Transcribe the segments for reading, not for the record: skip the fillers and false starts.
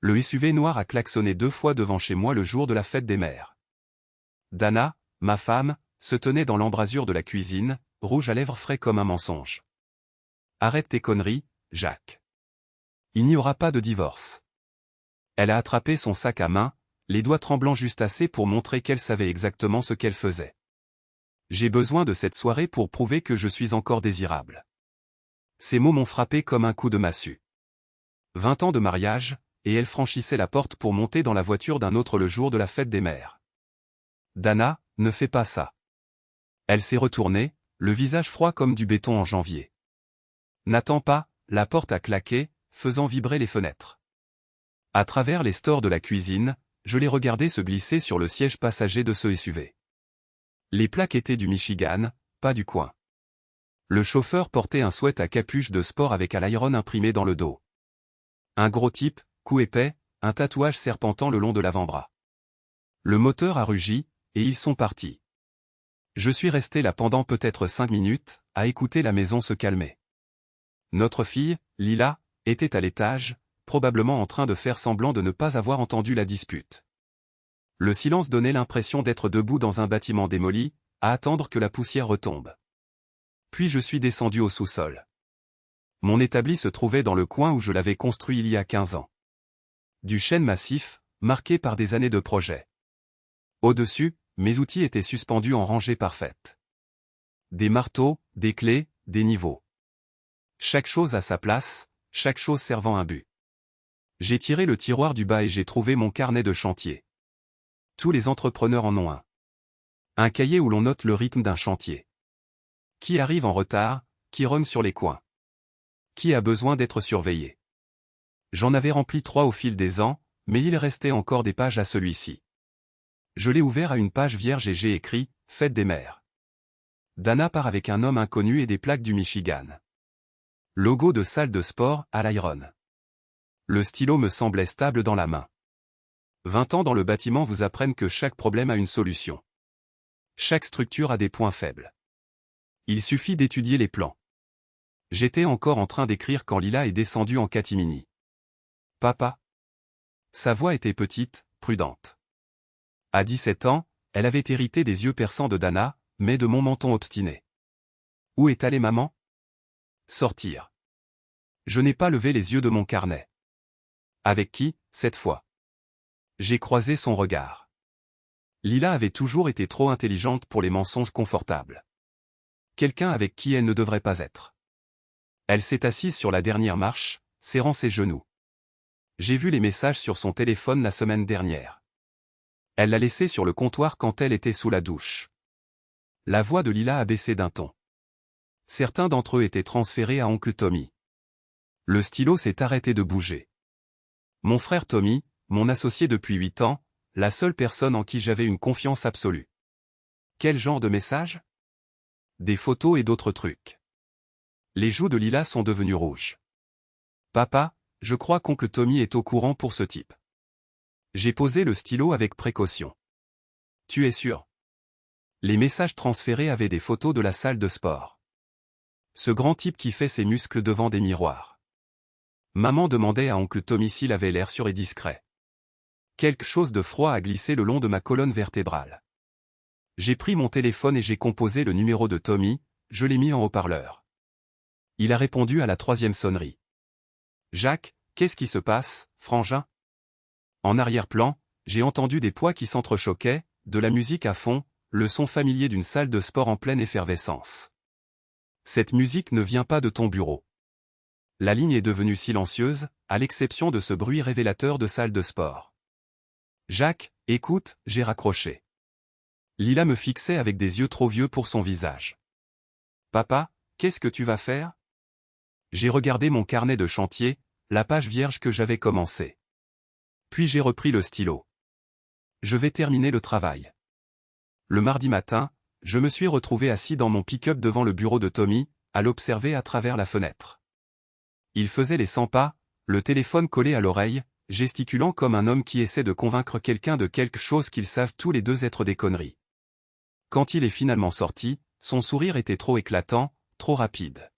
le SUV noir a klaxonné 2 fois devant chez moi le jour de la fête des mères. Dana, ma femme, se tenait dans l'embrasure de la cuisine, rouge à lèvres frais comme un mensonge. Arrête tes conneries, Jacques. Il n'y aura pas de divorce. Elle a attrapé son sac à main, les doigts tremblants juste assez pour montrer qu'elle savait exactement ce qu'elle faisait. J'ai besoin de cette soirée pour prouver que je suis encore désirable. Ces mots m'ont frappé comme un coup de massue. 20 ans de mariage, et elle franchissait la porte pour monter dans la voiture d'un autre le jour de la fête des mères. Dana, ne fais pas ça. Elle s'est retournée, le visage froid comme du béton en janvier. N'attends pas, la porte a claqué, faisant vibrer les fenêtres. À travers les stores de la cuisine, je l'ai regardé se glisser sur le siège passager de ce SUV. Les plaques étaient du Michigan, pas du coin. Le chauffeur portait un sweat à capuche de sport avec à l'iron imprimé dans le dos. Un gros type, cou épais, un tatouage serpentant le long de l'avant-bras. Le moteur a rugi, et ils sont partis. Je suis resté là pendant peut-être 5 minutes, à écouter la maison se calmer. Notre fille, Lila, était à l'étage, probablement en train de faire semblant de ne pas avoir entendu la dispute. Le silence donnait l'impression d'être debout dans un bâtiment démoli, à attendre que la poussière retombe. Puis je suis descendu au sous-sol. Mon établi se trouvait dans le coin où je l'avais construit il y a 15 ans. Du chêne massif, marqué par des années de projet. Au-dessus, mes outils étaient suspendus en rangée parfaite. Des marteaux, des clés, des niveaux. Chaque chose à sa place, chaque chose servant un but. J'ai tiré le tiroir du bas et j'ai trouvé mon carnet de chantier. Tous les entrepreneurs en ont un. Un cahier où l'on note le rythme d'un chantier. Qui arrive en retard, qui rogne sur les coins. Qui a besoin d'être surveillé. J'en avais rempli 3 au fil des ans, mais il restait encore des pages à celui-ci. Je l'ai ouvert à une page vierge et j'ai écrit « Fête des mères ». Dana part avec un homme inconnu et des plaques du Michigan. Logo de salle de sport à l'iron. Le stylo me semblait stable dans la main. 20 ans dans le bâtiment vous apprennent que chaque problème a une solution. Chaque structure a des points faibles. Il suffit d'étudier les plans. J'étais encore en train d'écrire quand Lila est descendue en catimini. « Papa ?» Sa voix était petite, prudente. À 17 ans, elle avait hérité des yeux perçants de Dana, mais de mon menton obstiné. Où est allée maman? Sortir. Je n'ai pas levé les yeux de mon carnet. Avec qui, cette fois? J'ai croisé son regard. Lila avait toujours été trop intelligente pour les mensonges confortables. Quelqu'un avec qui elle ne devrait pas être. Elle s'est assise sur la dernière marche, serrant ses genoux. J'ai vu les messages sur son téléphone la semaine dernière. Elle l'a laissé sur le comptoir quand elle était sous la douche. La voix de Lila a baissé d'un ton. Certains d'entre eux étaient transférés à oncle Tommy. Le stylo s'est arrêté de bouger. Mon frère Tommy, mon associé depuis 8 ans, la seule personne en qui j'avais une confiance absolue. Quel genre de message? Des photos et d'autres trucs. Les joues de Lila sont devenues rouges. Papa, je crois qu'oncle Tommy est au courant pour ce type. J'ai posé le stylo avec précaution. Tu es sûr? Les messages transférés avaient des photos de la salle de sport. Ce grand type qui fait ses muscles devant des miroirs. Maman demandait à oncle Tommy s'il avait l'air sûr et discret. Quelque chose de froid a glissé le long de ma colonne vertébrale. J'ai pris mon téléphone et j'ai composé le numéro de Tommy, je l'ai mis en haut-parleur. Il a répondu à la 3e sonnerie. Jacques, qu'est-ce qui se passe, frangin? En arrière-plan, j'ai entendu des poids qui s'entrechoquaient, de la musique à fond, le son familier d'une salle de sport en pleine effervescence. Cette musique ne vient pas de ton bureau. La ligne est devenue silencieuse, à l'exception de ce bruit révélateur de salle de sport. Jacques, écoute, j'ai raccroché. Lila me fixait avec des yeux trop vieux pour son visage. Papa, qu'est-ce que tu vas faire? J'ai regardé mon carnet de chantier, la page vierge que j'avais commencée. Puis j'ai repris le stylo. Je vais terminer le travail. Le mardi matin, je me suis retrouvé assis dans mon pick-up devant le bureau de Tommy, à l'observer à travers la fenêtre. Il faisait les 100 pas, le téléphone collé à l'oreille, gesticulant comme un homme qui essaie de convaincre quelqu'un de quelque chose qu'ils savent tous les deux être des conneries. Quand il est finalement sorti, son sourire était trop éclatant, trop rapide.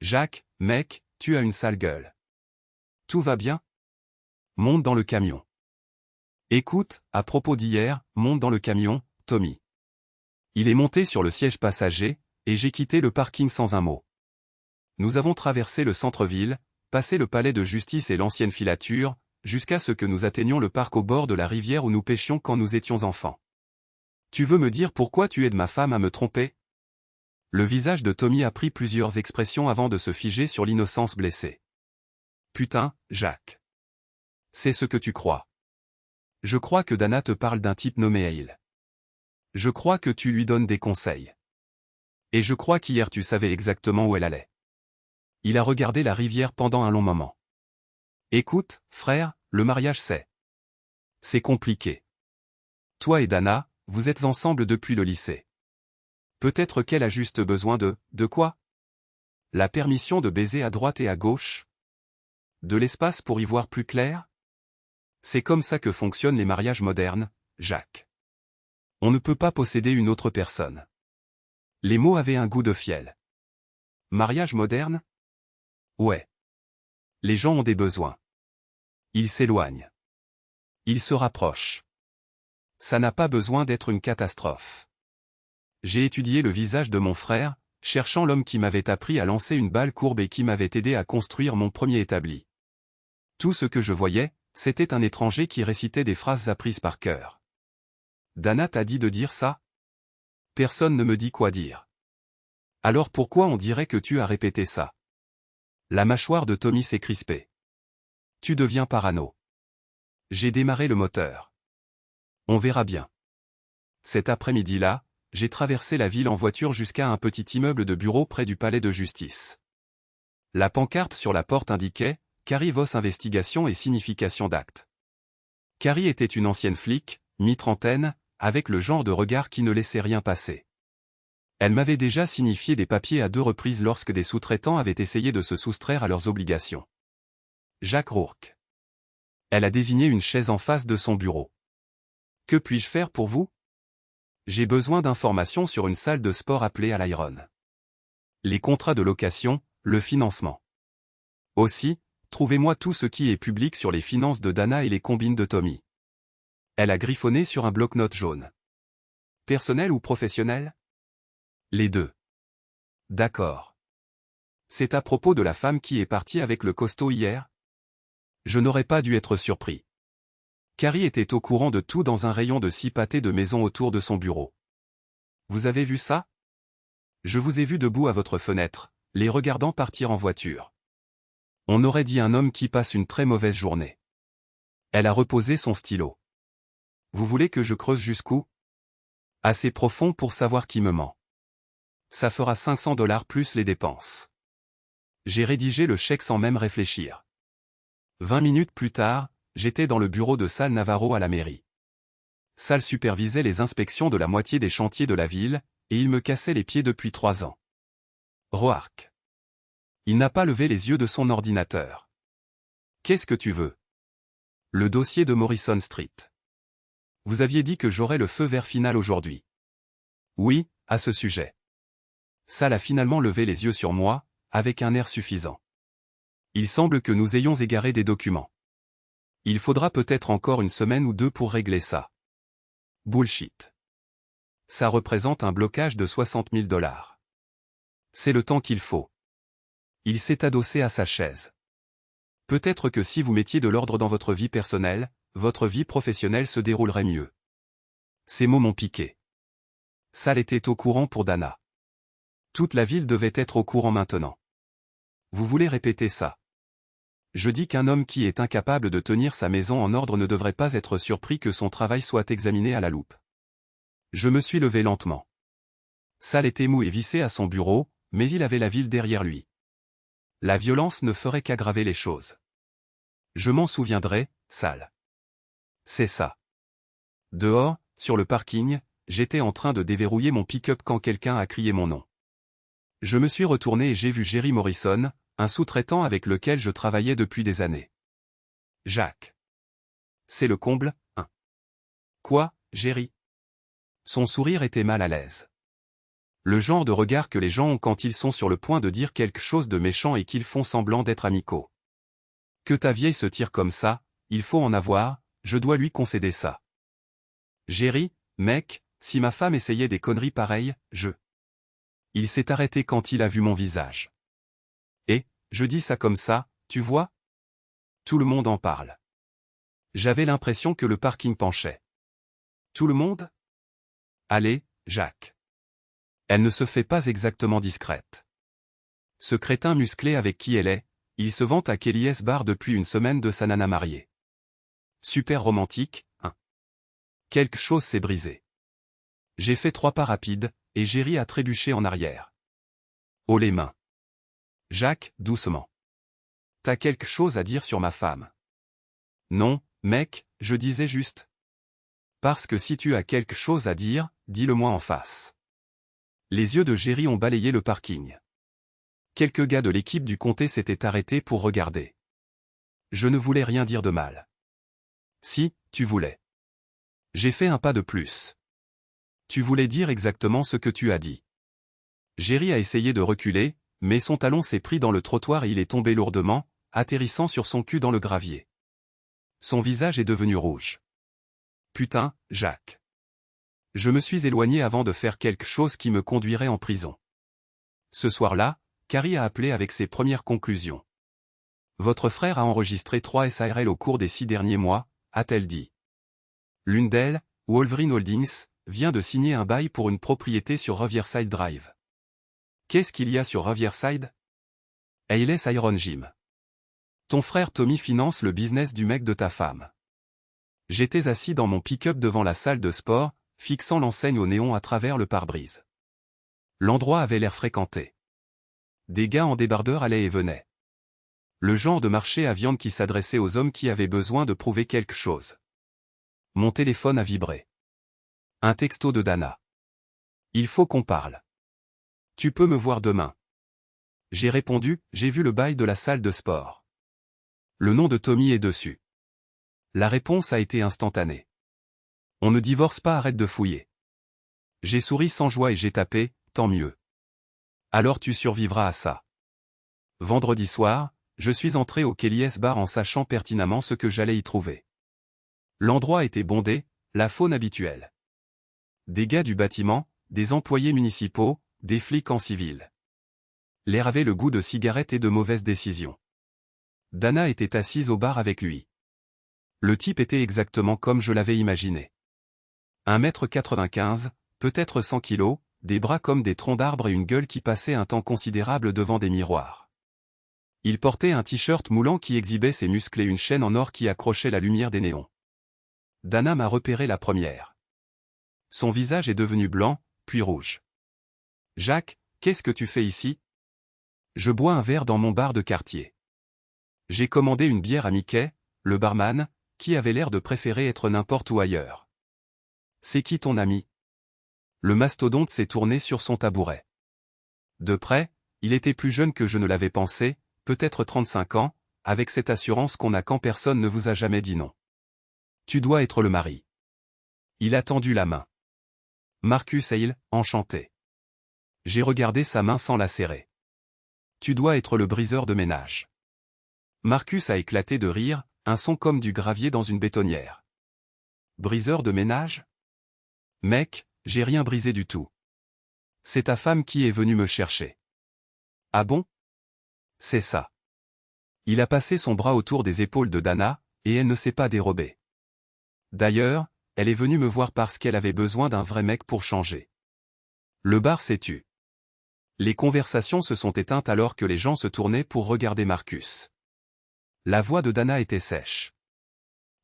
Jacques, mec, tu as une sale gueule. Tout va bien? monte dans le camion. Écoute, à propos d'hier, monte dans le camion, Tommy. Il est monté sur le siège passager, et j'ai quitté le parking sans un mot. Nous avons traversé le centre-ville, passé le palais de justice et l'ancienne filature, jusqu'à ce que nous atteignions le parc au bord de la rivière où nous pêchions quand nous étions enfants. Tu veux me dire pourquoi tu aides ma femme à me tromper? Le visage de Tommy a pris plusieurs expressions avant de se figer sur l'innocence blessée. Putain, Jacques. C'est ce que tu crois. Je crois que Dana te parle d'un type nommé Hale. Je crois que tu lui donnes des conseils. Et je crois qu'hier tu savais exactement où elle allait. Il a regardé la rivière pendant un long moment. Écoute, frère, le mariage c'est compliqué. Toi et Dana, vous êtes ensemble depuis le lycée. Peut-être qu'elle a juste besoin de quoi? La permission de baiser à droite et à gauche? De l'espace pour y voir plus clair? C'est comme ça que fonctionnent les mariages modernes, Jacques. On ne peut pas posséder une autre personne. Les mots avaient un goût de fiel. Mariage moderne? Ouais. Les gens ont des besoins. Ils s'éloignent. Ils se rapprochent. Ça n'a pas besoin d'être une catastrophe. J'ai étudié le visage de mon frère, cherchant l'homme qui m'avait appris à lancer une balle courbe et qui m'avait aidé à construire mon premier établi. Tout ce que je voyais, c'était un étranger qui récitait des phrases apprises par cœur. Dana t'a dit de dire ça? Personne ne me dit quoi dire. Alors pourquoi on dirait que tu as répété ça? La mâchoire de Tommy s'est crispée. Tu deviens parano. J'ai démarré le moteur. On verra bien. Cet après-midi-là, j'ai traversé la ville en voiture jusqu'à un petit immeuble de bureau près du palais de justice. La pancarte sur la porte indiquait « Carrie Voss Investigation et signification d'acte ». Carrie était une ancienne flic, mi-trentaine, avec le genre de regard qui ne laissait rien passer. Elle m'avait déjà signifié des papiers à 2 reprises lorsque des sous-traitants avaient essayé de se soustraire à leurs obligations. Jacques Rourke. Elle a désigné une chaise en face de son bureau. Que puis-je faire pour vous? J'ai besoin d'informations sur une salle de sport appelée à l'Iron. Les contrats de location, le financement. Aussi, trouvez-moi tout ce qui est public sur les finances de Dana et les combines de Tommy. Elle a griffonné sur un bloc-notes jaune. Personnel ou professionnel? Les deux. D'accord. C'est à propos de la femme qui est partie avec le costaud hier? Je n'aurais pas dû être surpris. Carrie était au courant de tout dans un rayon de 6 pâtés de maison autour de son bureau. Vous avez vu ça? Je vous ai vu debout à votre fenêtre, les regardant partir en voiture. On aurait dit un homme qui passe une très mauvaise journée. Elle a reposé son stylo. Vous voulez que je creuse jusqu'où? Assez profond pour savoir qui me ment. Ça fera $500 plus les dépenses. J'ai rédigé le chèque sans même réfléchir. 20 minutes plus tard, j'étais dans le bureau de Sal Navarro à la mairie. Sal supervisait les inspections de la moitié des chantiers de la ville, et il me cassait les pieds depuis 3 ans. Roark. Il n'a pas levé les yeux de son ordinateur. Qu'est-ce que tu veux? Le dossier de Morrison Street. Vous aviez dit que j'aurais le feu vert final aujourd'hui. Oui, à ce sujet. Sal a finalement levé les yeux sur moi, avec un air suffisant. Il semble que nous ayons égaré des documents. Il faudra peut-être encore une semaine ou 2 pour régler ça. Bullshit. Ça représente un blocage de $60 000. C'est le temps qu'il faut. Il s'est adossé à sa chaise. Peut-être que si vous mettiez de l'ordre dans votre vie personnelle, votre vie professionnelle se déroulerait mieux. Ces mots m'ont piqué. Sal était au courant pour Dana. Toute la ville devait être au courant maintenant. Vous voulez répéter ça? Je dis qu'un homme qui est incapable de tenir sa maison en ordre ne devrait pas être surpris que son travail soit examiné à la loupe. Je me suis levé lentement. Sal était mou et vissé à son bureau, mais il avait la ville derrière lui. La violence ne ferait qu'aggraver les choses. Je m'en souviendrai, Sal. C'est ça. Dehors, sur le parking, j'étais en train de déverrouiller mon pick-up quand quelqu'un a crié mon nom. Je me suis retourné et j'ai vu Jerry Morrison, un sous-traitant avec lequel je travaillais depuis des années. Jacques. C'est le comble, hein? Quoi, Jerry? Son sourire était mal à l'aise. Le genre de regard que les gens ont quand ils sont sur le point de dire quelque chose de méchant et qu'ils font semblant d'être amicaux. Que ta vieille se tire comme ça, il faut en avoir, je dois lui concéder ça. Jerry, mec, si ma femme essayait des conneries pareilles, Il s'est arrêté quand il a vu mon visage. Et, je dis ça comme ça, tu vois? Tout le monde en parle. J'avais l'impression que le parking penchait. Tout le monde? Allez, Jacques. Elle ne se fait pas exactement discrète. Ce crétin musclé avec qui elle est, il se vante à Kelly's Bar depuis une semaine de sa nana mariée. Super romantique, hein? Quelque chose s'est brisé. J'ai fait 3 pas rapides, et Jerry a trébuché en arrière. Oh les mains. Jacques, doucement. T'as quelque chose à dire sur ma femme? Non, mec, je disais juste. Parce que si tu as quelque chose à dire, dis-le-moi en face. Les yeux de Jerry ont balayé le parking. Quelques gars de l'équipe du comté s'étaient arrêtés pour regarder. Je ne voulais rien dire de mal. Si, tu voulais. J'ai fait un pas de plus. Tu voulais dire exactement ce que tu as dit. Jerry a essayé de reculer, mais son talon s'est pris dans le trottoir et il est tombé lourdement, atterrissant sur son cul dans le gravier. Son visage est devenu rouge. Putain, Jacques. Je me suis éloigné avant de faire quelque chose qui me conduirait en prison. Ce soir-là, Carrie a appelé avec ses premières conclusions. Votre frère a enregistré 3 SARL au cours des 6 derniers mois, a-t-elle dit. L'une d'elles, Wolverine Holdings, vient de signer un bail pour une propriété sur Riverside Drive. Qu'est-ce qu'il y a sur Riverside? Hayles Iron Gym. Ton frère Tommy finance le business du mec de ta femme. J'étais assis dans mon pick-up devant la salle de sport, fixant l'enseigne au néon à travers le pare-brise. L'endroit avait l'air fréquenté. Des gars en débardeur allaient et venaient. Le genre de marché à viande qui s'adressait aux hommes qui avaient besoin de prouver quelque chose. Mon téléphone a vibré. Un texto de Dana. Il faut qu'on parle. Tu peux me voir demain. J'ai répondu, j'ai vu le bail de la salle de sport. Le nom de Tommy est dessus. La réponse a été instantanée. On ne divorce pas, arrête de fouiller. J'ai souri sans joie et j'ai tapé, tant mieux. Alors tu survivras à ça. Vendredi soir, je suis entré au Kelly's Bar en sachant pertinemment ce que j'allais y trouver. L'endroit était bondé, la faune habituelle. Des gars du bâtiment, des employés municipaux, des flics en civil. L'air avait le goût de cigarettes et de mauvaises décisions. Dana était assise au bar avec lui. Le type était exactement comme je l'avais imaginé. 1,95 m, peut-être 100 kilos, des bras comme des troncs d'arbres et une gueule qui passait un temps considérable devant des miroirs. Il portait un t-shirt moulant qui exhibait ses muscles et une chaîne en or qui accrochait la lumière des néons. Dana m'a repéré la première. Son visage est devenu blanc, puis rouge. « Jacques, qu'est-ce que tu fais ici? » Je bois un verre dans mon bar de quartier. J'ai commandé une bière à Mickey, le barman, qui avait l'air de préférer être n'importe où ailleurs. « C'est qui ton ami? » Le mastodonte s'est tourné sur son tabouret. De près, il était plus jeune que je ne l'avais pensé, peut-être 35 ans, avec cette assurance qu'on a quand personne ne vous a jamais dit non. Tu dois être le mari. Il a tendu la main. Marcus Hale, enchanté. J'ai regardé sa main sans la serrer. Tu dois être le briseur de ménage. Marcus a éclaté de rire, un son comme du gravier dans une bétonnière. Briseur de ménage? Mec, j'ai rien brisé du tout. C'est ta femme qui est venue me chercher. Ah bon? C'est ça. Il a passé son bras autour des épaules de Dana, et elle ne s'est pas dérobée. D'ailleurs, elle est venue me voir parce qu'elle avait besoin d'un vrai mec pour changer. Le bar s'est tu. Les conversations se sont éteintes alors que les gens se tournaient pour regarder Marcus. La voix de Dana était sèche.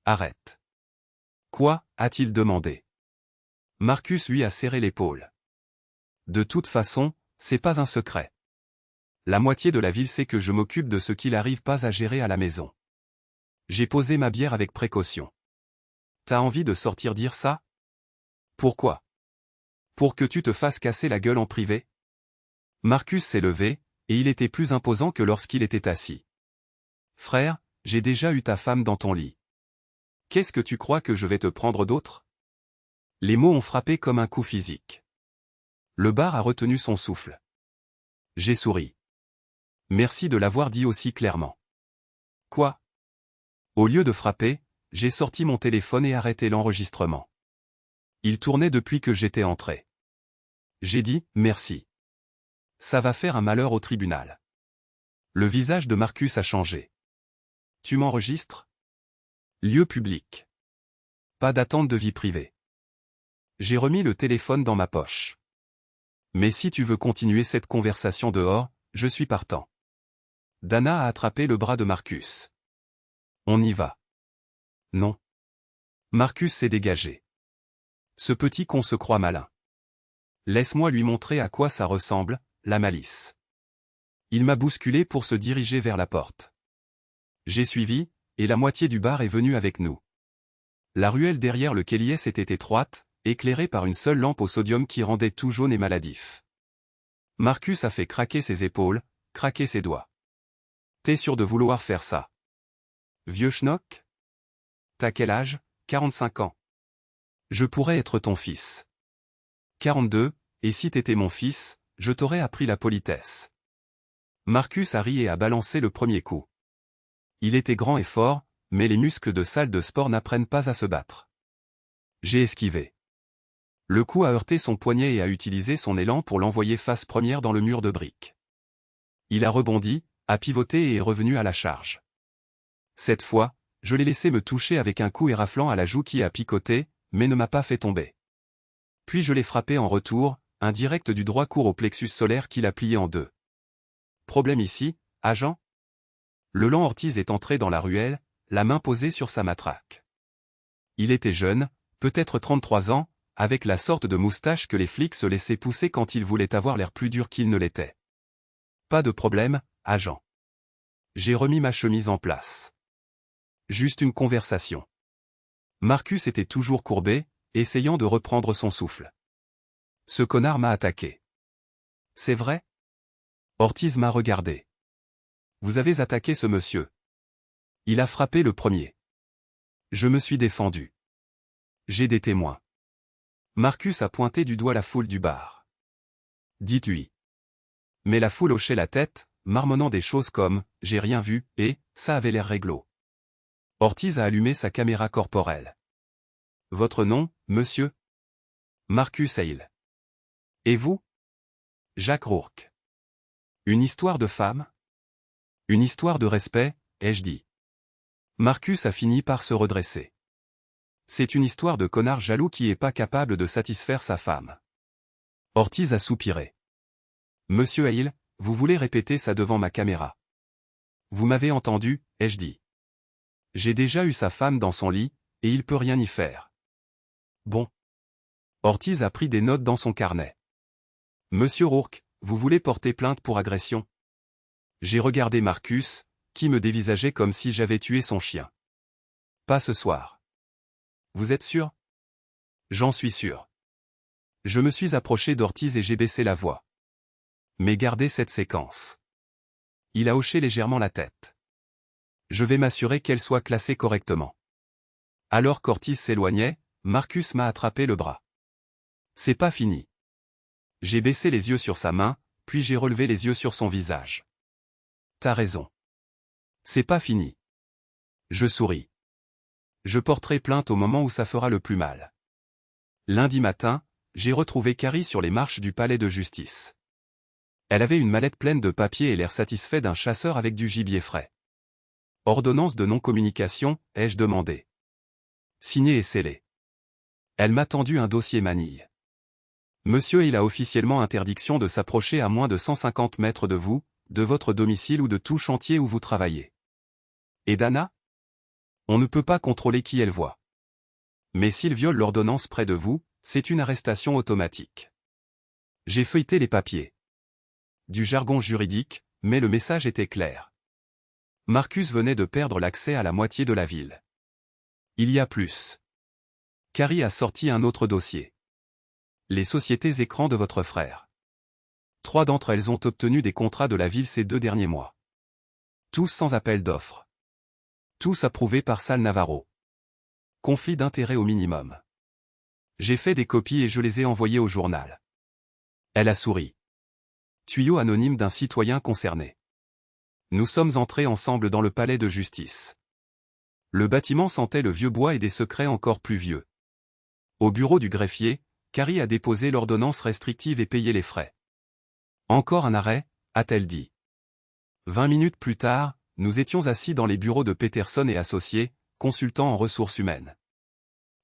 Arrête. Quoi, a-t-il demandé. Marcus lui a serré l'épaule. De toute façon, c'est pas un secret. La moitié de la ville sait que je m'occupe de ce qu'il n'arrive pas à gérer à la maison. J'ai posé ma bière avec précaution. T'as envie de sortir dire ça? Pourquoi? Pour que tu te fasses casser la gueule en privé? Marcus s'est levé, et il était plus imposant que lorsqu'il était assis. Frère, j'ai déjà eu ta femme dans ton lit. Qu'est-ce que tu crois que je vais te prendre d'autre? Les mots ont frappé comme un coup physique. Le bar a retenu son souffle. J'ai souri. Merci de l'avoir dit aussi clairement. Quoi? Au lieu de frapper, j'ai sorti mon téléphone et arrêté l'enregistrement. Il tournait depuis que j'étais entré. J'ai dit « Merci. Ça va faire un malheur au tribunal. » Le visage de Marcus a changé. « Tu m'enregistres ? Lieu public. Pas d'attente de vie privée. » J'ai remis le téléphone dans ma poche. « Mais si tu veux continuer cette conversation dehors, je suis partant. » Dana a attrapé le bras de Marcus. « On y va. » « Non. » Marcus s'est dégagé. Ce petit con se croit malin. Laisse-moi lui montrer à quoi ça ressemble, la malice. Il m'a bousculé pour se diriger vers la porte. J'ai suivi, et la moitié du bar est venue avec nous. La ruelle derrière le Kéliès était étroite, éclairée par une seule lampe au sodium qui rendait tout jaune et maladif. Marcus a fait craquer ses épaules, craquer ses doigts. « T'es sûr de vouloir faire ça? Vieux schnock? T'as quel âge? 45 ans. Je pourrais être ton fils. 42, et si t'étais mon fils, je t'aurais appris la politesse. » Marcus a ri et a balancé le premier coup. Il était grand et fort, mais les muscles de salle de sport n'apprennent pas à se battre. J'ai esquivé. Le coup a heurté son poignet et a utilisé son élan pour l'envoyer face première dans le mur de briques. Il a rebondi, a pivoté et est revenu à la charge. Cette fois, je l'ai laissé me toucher avec un coup éraflant à la joue qui a picoté, mais ne m'a pas fait tomber. Puis je l'ai frappé en retour, un direct du droit court au plexus solaire qu'il a plié en deux. Problème ici, agent? Le lent Ortiz est entré dans la ruelle, la main posée sur sa matraque. Il était jeune, peut-être 33 ans, avec la sorte de moustache que les flics se laissaient pousser quand ils voulaient avoir l'air plus dur qu'ils ne l'étaient. Pas de problème, agent. J'ai remis ma chemise en place. Juste une conversation. Marcus était toujours courbé, essayant de reprendre son souffle. Ce connard m'a attaqué. C'est vrai? Ortiz m'a regardé. Vous avez attaqué ce monsieur. Il a frappé le premier. Je me suis défendu. J'ai des témoins. Marcus a pointé du doigt la foule du bar. Dites-lui. Mais la foule hochait la tête, marmonnant des choses comme « j'ai rien vu » et « ça avait l'air réglo ». Ortiz a allumé sa caméra corporelle. Votre nom, monsieur? Marcus Hale. Et vous? Jack Rourke. Une histoire de femme? Une histoire de respect, ai-je dit. Marcus a fini par se redresser. C'est une histoire de connard jaloux qui est pas capable de satisfaire sa femme. Ortiz a soupiré. Monsieur Hale, vous voulez répéter ça devant ma caméra? Vous m'avez entendu, ai-je dit. J'ai déjà eu sa femme dans son lit, et il peut rien y faire. Bon. Ortiz a pris des notes dans son carnet. Monsieur Rourke, vous voulez porter plainte pour agression? J'ai regardé Marcus, qui me dévisageait comme si j'avais tué son chien. Pas ce soir. Vous êtes sûr? J'en suis sûr. Je me suis approché d'Ortiz et j'ai baissé la voix. Mais gardez cette séquence. Il a hoché légèrement la tête. Je vais m'assurer qu'elle soit classée correctement. Alors qu'Ortiz s'éloignait, Marcus m'a attrapé le bras. C'est pas fini. J'ai baissé les yeux sur sa main, puis j'ai relevé les yeux sur son visage. T'as raison. C'est pas fini. Je souris. Je porterai plainte au moment où ça fera le plus mal. Lundi matin, j'ai retrouvé Carrie sur les marches du palais de justice. Elle avait une mallette pleine de papiers et l'air satisfait d'un chasseur avec du gibier frais. Ordonnance de non-communication, ai-je demandé. Signée et scellée. Elle m'a tendu un dossier manille. Monsieur, il a officiellement interdiction de s'approcher à moins de 150 mètres de vous, de votre domicile ou de tout chantier où vous travaillez. Et Dana? On ne peut pas contrôler qui elle voit. Mais s'il viole l'ordonnance près de vous, c'est une arrestation automatique. J'ai feuilleté les papiers. Du jargon juridique, mais le message était clair. Marcus venait de perdre l'accès à la moitié de la ville. Il y a plus. Carrie a sorti un autre dossier. Les sociétés écrans de votre frère. 3 d'entre elles ont obtenu des contrats de la ville ces 2 derniers mois. Tous sans appel d'offres. Tous approuvés par Sal Navarro. Conflit d'intérêts au minimum. J'ai fait des copies et je les ai envoyées au journal. Elle a souri. Tuyau anonyme d'un citoyen concerné. Nous sommes entrés ensemble dans le palais de justice. Le bâtiment sentait le vieux bois et des secrets encore plus vieux. Au bureau du greffier, Carrie a déposé l'ordonnance restrictive et payé les frais. Encore un arrêt, a-t-elle dit. 20 minutes plus tard, nous étions assis dans les bureaux de Peterson et Associés, consultants en ressources humaines.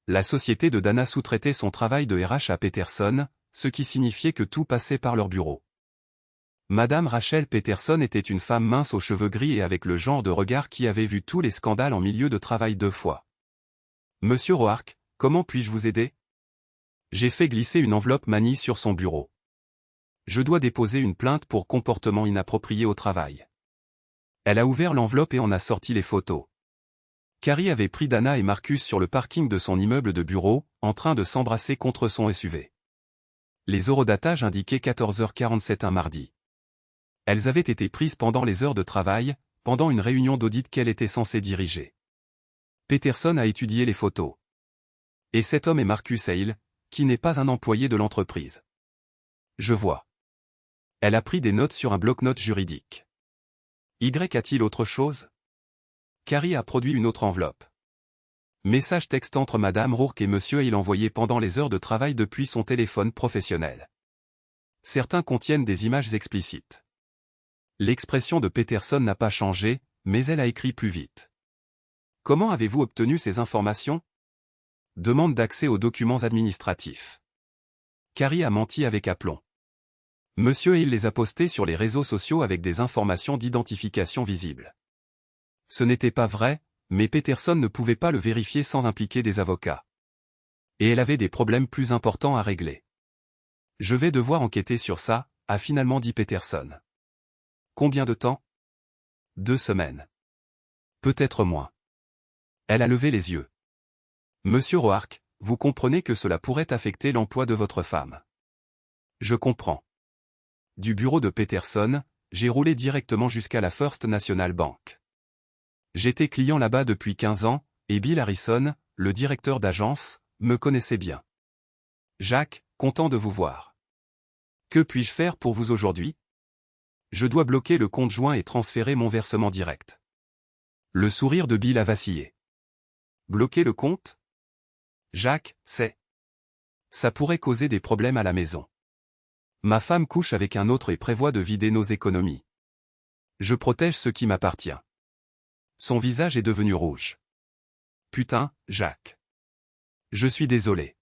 La société de Dana sous-traitait son travail de RH à Peterson, ce qui signifiait que tout passait par leur bureau. Madame Rachel Peterson était une femme mince aux cheveux gris et avec le genre de regard qui avait vu tous les scandales en milieu de travail 2 fois. Monsieur Roark, comment puis-je vous aider? J'ai fait glisser une enveloppe manie sur son bureau. Je dois déposer une plainte pour comportement inapproprié au travail. Elle a ouvert l'enveloppe et en a sorti les photos. Carrie avait pris Dana et Marcus sur le parking de son immeuble de bureau, en train de s'embrasser contre son SUV. Les horodatages indiquaient 14h47 un mardi. Elles avaient été prises pendant les heures de travail, pendant une réunion d'audit qu'elle était censée diriger. Peterson a étudié les photos. Et cet homme est Marcus Hale, qui n'est pas un employé de l'entreprise. Je vois. Elle a pris des notes sur un bloc-notes juridique. Y a-t-il autre chose? Carrie a produit une autre enveloppe. Message texte entre Madame Rourke et Monsieur Hale envoyé pendant les heures de travail depuis son téléphone professionnel. Certains contiennent des images explicites. L'expression de Peterson n'a pas changé, mais elle a écrit plus vite. Comment avez-vous obtenu ces informations? Demande d'accès aux documents administratifs. Carrie a menti avec aplomb. Monsieur Hale les a postés sur les réseaux sociaux avec des informations d'identification visibles. Ce n'était pas vrai, mais Peterson ne pouvait pas le vérifier sans impliquer des avocats. Et elle avait des problèmes plus importants à régler. Je vais devoir enquêter sur ça, a finalement dit Peterson. Combien de temps? 2 semaines. Peut-être moins. Elle a levé les yeux. Monsieur Roark, vous comprenez que cela pourrait affecter l'emploi de votre femme. Je comprends. Du bureau de Peterson, j'ai roulé directement jusqu'à la First National Bank. J'étais client là-bas depuis 15 ans, et Bill Harrison, le directeur d'agence, me connaissait bien. Jacques, content de vous voir. Que puis-je faire pour vous aujourd'hui? Je dois bloquer le compte joint et transférer mon versement direct. Le sourire de Bill a vacillé. Bloquer le compte? Jacques, ça pourrait causer des problèmes à la maison. Ma femme couche avec un autre et prévoit de vider nos économies. Je protège ce qui m'appartient. Son visage est devenu rouge. Putain, Jacques. Je suis désolé.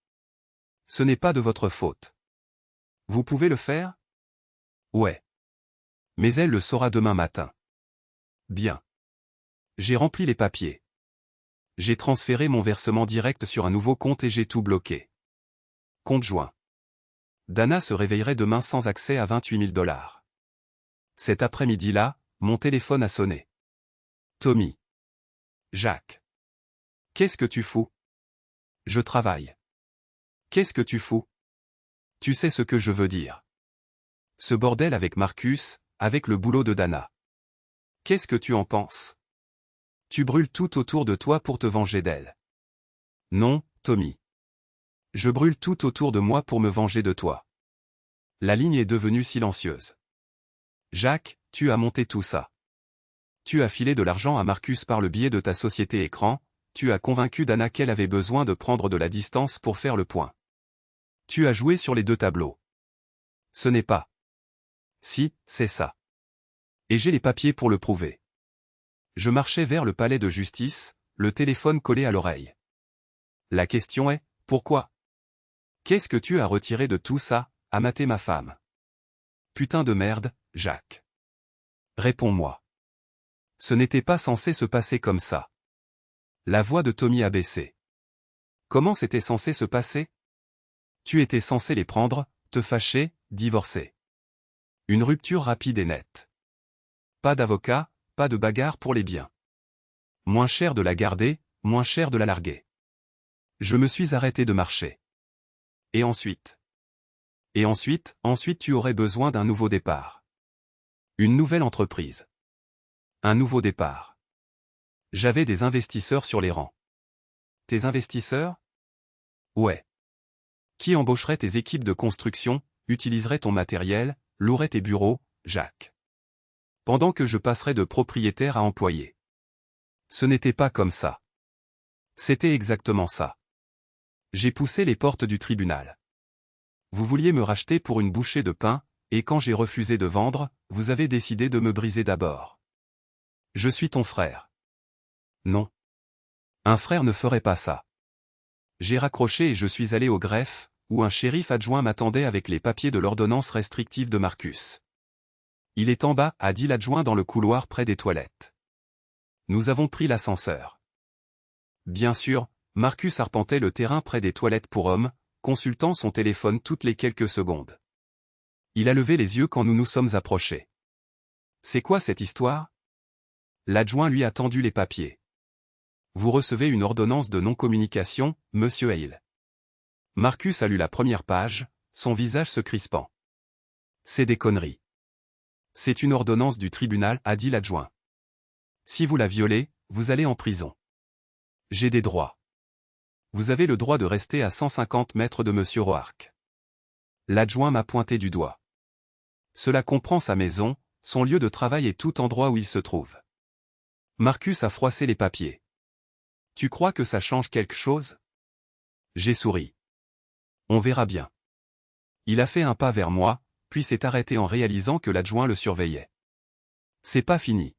Ce n'est pas de votre faute. Vous pouvez le faire? Ouais. Mais elle le saura demain matin. Bien. J'ai rempli les papiers. J'ai transféré mon versement direct sur un nouveau compte et j'ai tout bloqué. Compte joint. Dana se réveillerait demain sans accès à 28 000 $. Cet après-midi-là, mon téléphone a sonné. Tommy. Jacques. Qu'est-ce que tu fous? Je travaille. Qu'est-ce que tu fous? Tu sais ce que je veux dire. Ce bordel avec Marcus, avec le boulot de Dana. Qu'est-ce que tu en penses? Tu brûles tout autour de toi pour te venger d'elle. Non, Tommy. Je brûle tout autour de moi pour me venger de toi. La ligne est devenue silencieuse. Jacques, tu as monté tout ça. Tu as filé de l'argent à Marcus par le biais de ta société écran, tu as convaincu Dana qu'elle avait besoin de prendre de la distance pour faire le point. Tu as joué sur les 2 tableaux. Ce n'est pas. Si, c'est ça. Et j'ai les papiers pour le prouver. Je marchais vers le palais de justice, le téléphone collé à l'oreille. La question est, pourquoi? Qu'est-ce que tu as retiré de tout ça, a maté ma femme? Putain de merde, Jacques. Réponds-moi. Ce n'était pas censé se passer comme ça. La voix de Tommy a baissé. Comment c'était censé se passer? Tu étais censé les prendre, te fâcher, divorcer. Une rupture rapide et nette. Pas d'avocat, pas de bagarre pour les biens. Moins cher de la garder, moins cher de la larguer. Je me suis arrêté de marcher. Et ensuite? Et ensuite tu aurais besoin d'un nouveau départ. Une nouvelle entreprise. Un nouveau départ. J'avais des investisseurs sur les rangs. Tes investisseurs? Ouais. Qui embaucherait tes équipes de construction, utiliserait ton matériel, louerait tes bureaux, Jacques? Pendant que je passerais de propriétaire à employé. Ce n'était pas comme ça. C'était exactement ça. J'ai poussé les portes du tribunal. Vous vouliez me racheter pour une bouchée de pain, et quand j'ai refusé de vendre, vous avez décidé de me briser d'abord. Je suis ton frère. Non. Un frère ne ferait pas ça. J'ai raccroché et je suis allé au greffe, où un shérif adjoint m'attendait avec les papiers de l'ordonnance restrictive de Marcus. Il est en bas, a dit l'adjoint dans le couloir près des toilettes. Nous avons pris l'ascenseur. Bien sûr, Marcus arpentait le terrain près des toilettes pour hommes, consultant son téléphone toutes les quelques secondes. Il a levé les yeux quand nous nous sommes approchés. C'est quoi cette histoire? L'adjoint lui a tendu les papiers. Vous recevez une ordonnance de non-communication, monsieur Hale. Marcus a lu la première page, son visage se crispant. C'est des conneries. C'est une ordonnance du tribunal, a dit l'adjoint. Si vous la violez, vous allez en prison. J'ai des droits. Vous avez le droit de rester à 150 mètres de monsieur Roark. L'adjoint m'a pointé du doigt. Cela comprend sa maison, son lieu de travail et tout endroit où il se trouve. Marcus a froissé les papiers. Tu crois que ça change quelque chose? J'ai souri. On verra bien. Il a fait un pas vers moi, puis s'est arrêté en réalisant que l'adjoint le surveillait. C'est pas fini.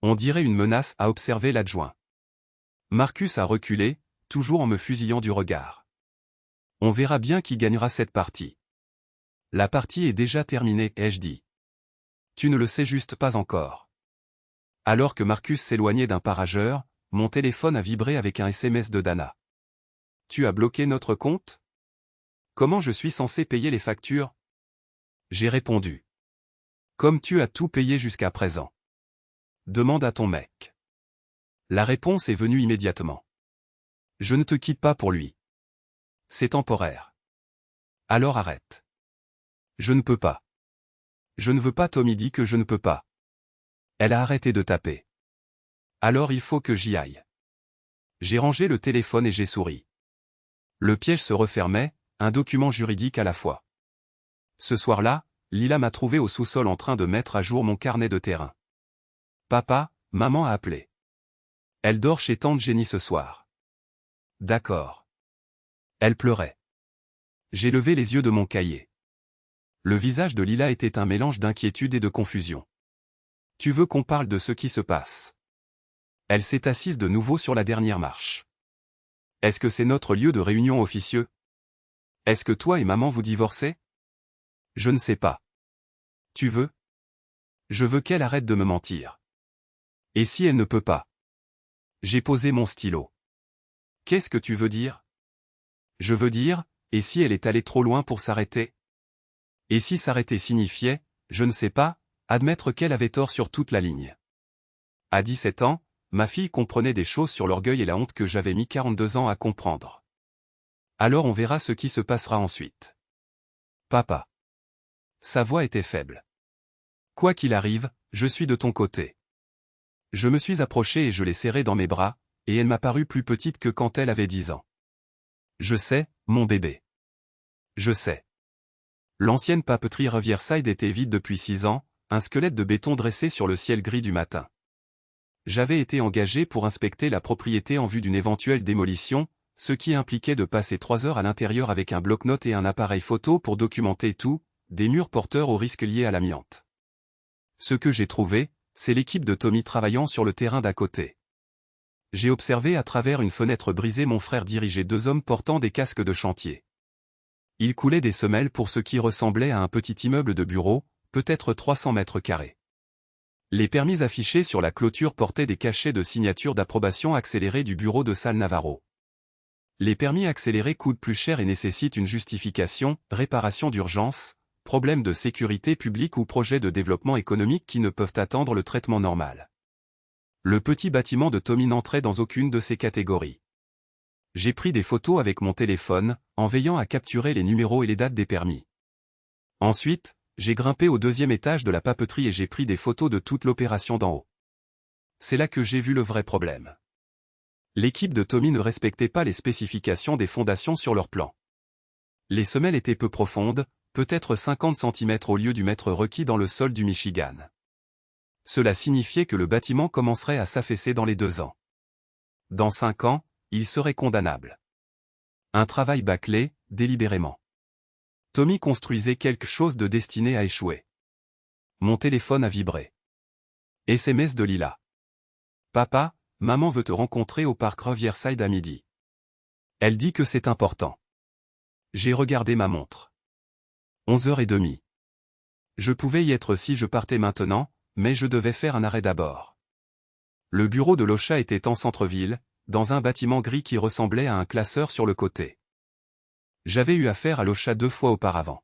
On dirait une menace, a observé l'adjoint. Marcus a reculé, toujours en me fusillant du regard. On verra bien qui gagnera cette partie. La partie est déjà terminée, ai-je dit. Tu ne le sais juste pas encore. Alors que Marcus s'éloignait d'un parageur, mon téléphone a vibré avec un SMS de Dana. Tu as bloqué notre compte? Comment je suis censé payer les factures? J'ai répondu. Comme tu as tout payé jusqu'à présent. Demande à ton mec. La réponse est venue immédiatement. Je ne te quitte pas pour lui. C'est temporaire. Alors arrête. Je ne peux pas. Je ne veux pas. Tommy dit que je ne peux pas. Elle a arrêté de taper. Alors il faut que j'y aille. J'ai rangé le téléphone et j'ai souri. Le piège se refermait, un document juridique à la fois. Ce soir-là, Lila m'a trouvé au sous-sol en train de mettre à jour mon carnet de terrain. Papa, maman a appelé. Elle dort chez tante Jenny ce soir. D'accord. Elle pleurait. J'ai levé les yeux de mon cahier. Le visage de Lila était un mélange d'inquiétude et de confusion. Tu veux qu'on parle de ce qui se passe? Elle s'est assise de nouveau sur la dernière marche. Est-ce que c'est notre lieu de réunion officieux? Est-ce que toi et maman vous divorcez? Je ne sais pas. Tu veux? Je veux qu'elle arrête de me mentir. Et si elle ne peut pas? J'ai posé mon stylo. Qu'est-ce que tu veux dire? Je veux dire, et si elle est allée trop loin pour s'arrêter? Et si s'arrêter signifiait, je ne sais pas, admettre qu'elle avait tort sur toute la ligne. À 17 ans, ma fille comprenait des choses sur l'orgueil et la honte que j'avais mis 42 ans à comprendre. Alors on verra ce qui se passera ensuite. Papa. Sa voix était faible. Quoi qu'il arrive, je suis de ton côté. Je me suis approché et je l'ai serrée dans mes bras, et elle m'a paru plus petite que quand elle avait 10 ans. Je sais, mon bébé. Je sais. L'ancienne papeterie Riverside était vide depuis 6 ans, un squelette de béton dressé sur le ciel gris du matin. J'avais été engagé pour inspecter la propriété en vue d'une éventuelle démolition, ce qui impliquait de passer 3 heures à l'intérieur avec un bloc-notes et un appareil photo pour documenter tout, des murs porteurs aux risques liés à l'amiante. Ce que j'ai trouvé, c'est l'équipe de Tommy travaillant sur le terrain d'à côté. J'ai observé à travers une fenêtre brisée mon frère diriger 2 hommes portant des casques de chantier. Ils coulaient des semelles pour ce qui ressemblait à un petit immeuble de bureau, peut-être 300 mètres carrés. Les permis affichés sur la clôture portaient des cachets de signature d'approbation accélérée du bureau de Sal Navarro. Les permis accélérés coûtent plus cher et nécessitent une justification, réparation d'urgence, problème de sécurité publique ou projet de développement économique qui ne peuvent attendre le traitement normal. Le petit bâtiment de Tommy n'entrait dans aucune de ces catégories. J'ai pris des photos avec mon téléphone, en veillant à capturer les numéros et les dates des permis. Ensuite, j'ai grimpé au 2e étage de la papeterie et j'ai pris des photos de toute l'opération d'en haut. C'est là que j'ai vu le vrai problème. L'équipe de Tommy ne respectait pas les spécifications des fondations sur leur plan. Les semelles étaient peu profondes, peut-être 50 cm au lieu du mètre requis dans le sol du Michigan. Cela signifiait que le bâtiment commencerait à s'affaisser dans les 2 ans. Dans 5 ans, il serait condamnable. Un travail bâclé, délibérément. Tommy construisait quelque chose de destiné à échouer. Mon téléphone a vibré. SMS de Lila. Papa, maman veut te rencontrer au parc Riverside à midi. Elle dit que c'est important. J'ai regardé ma montre. 11h30. Je pouvais y être si je partais maintenant, mais je devais faire un arrêt d'abord. Le bureau de l'Ocha était en centre-ville, dans un bâtiment gris qui ressemblait à un classeur sur le côté. J'avais eu affaire à l'Ocha 2 fois auparavant.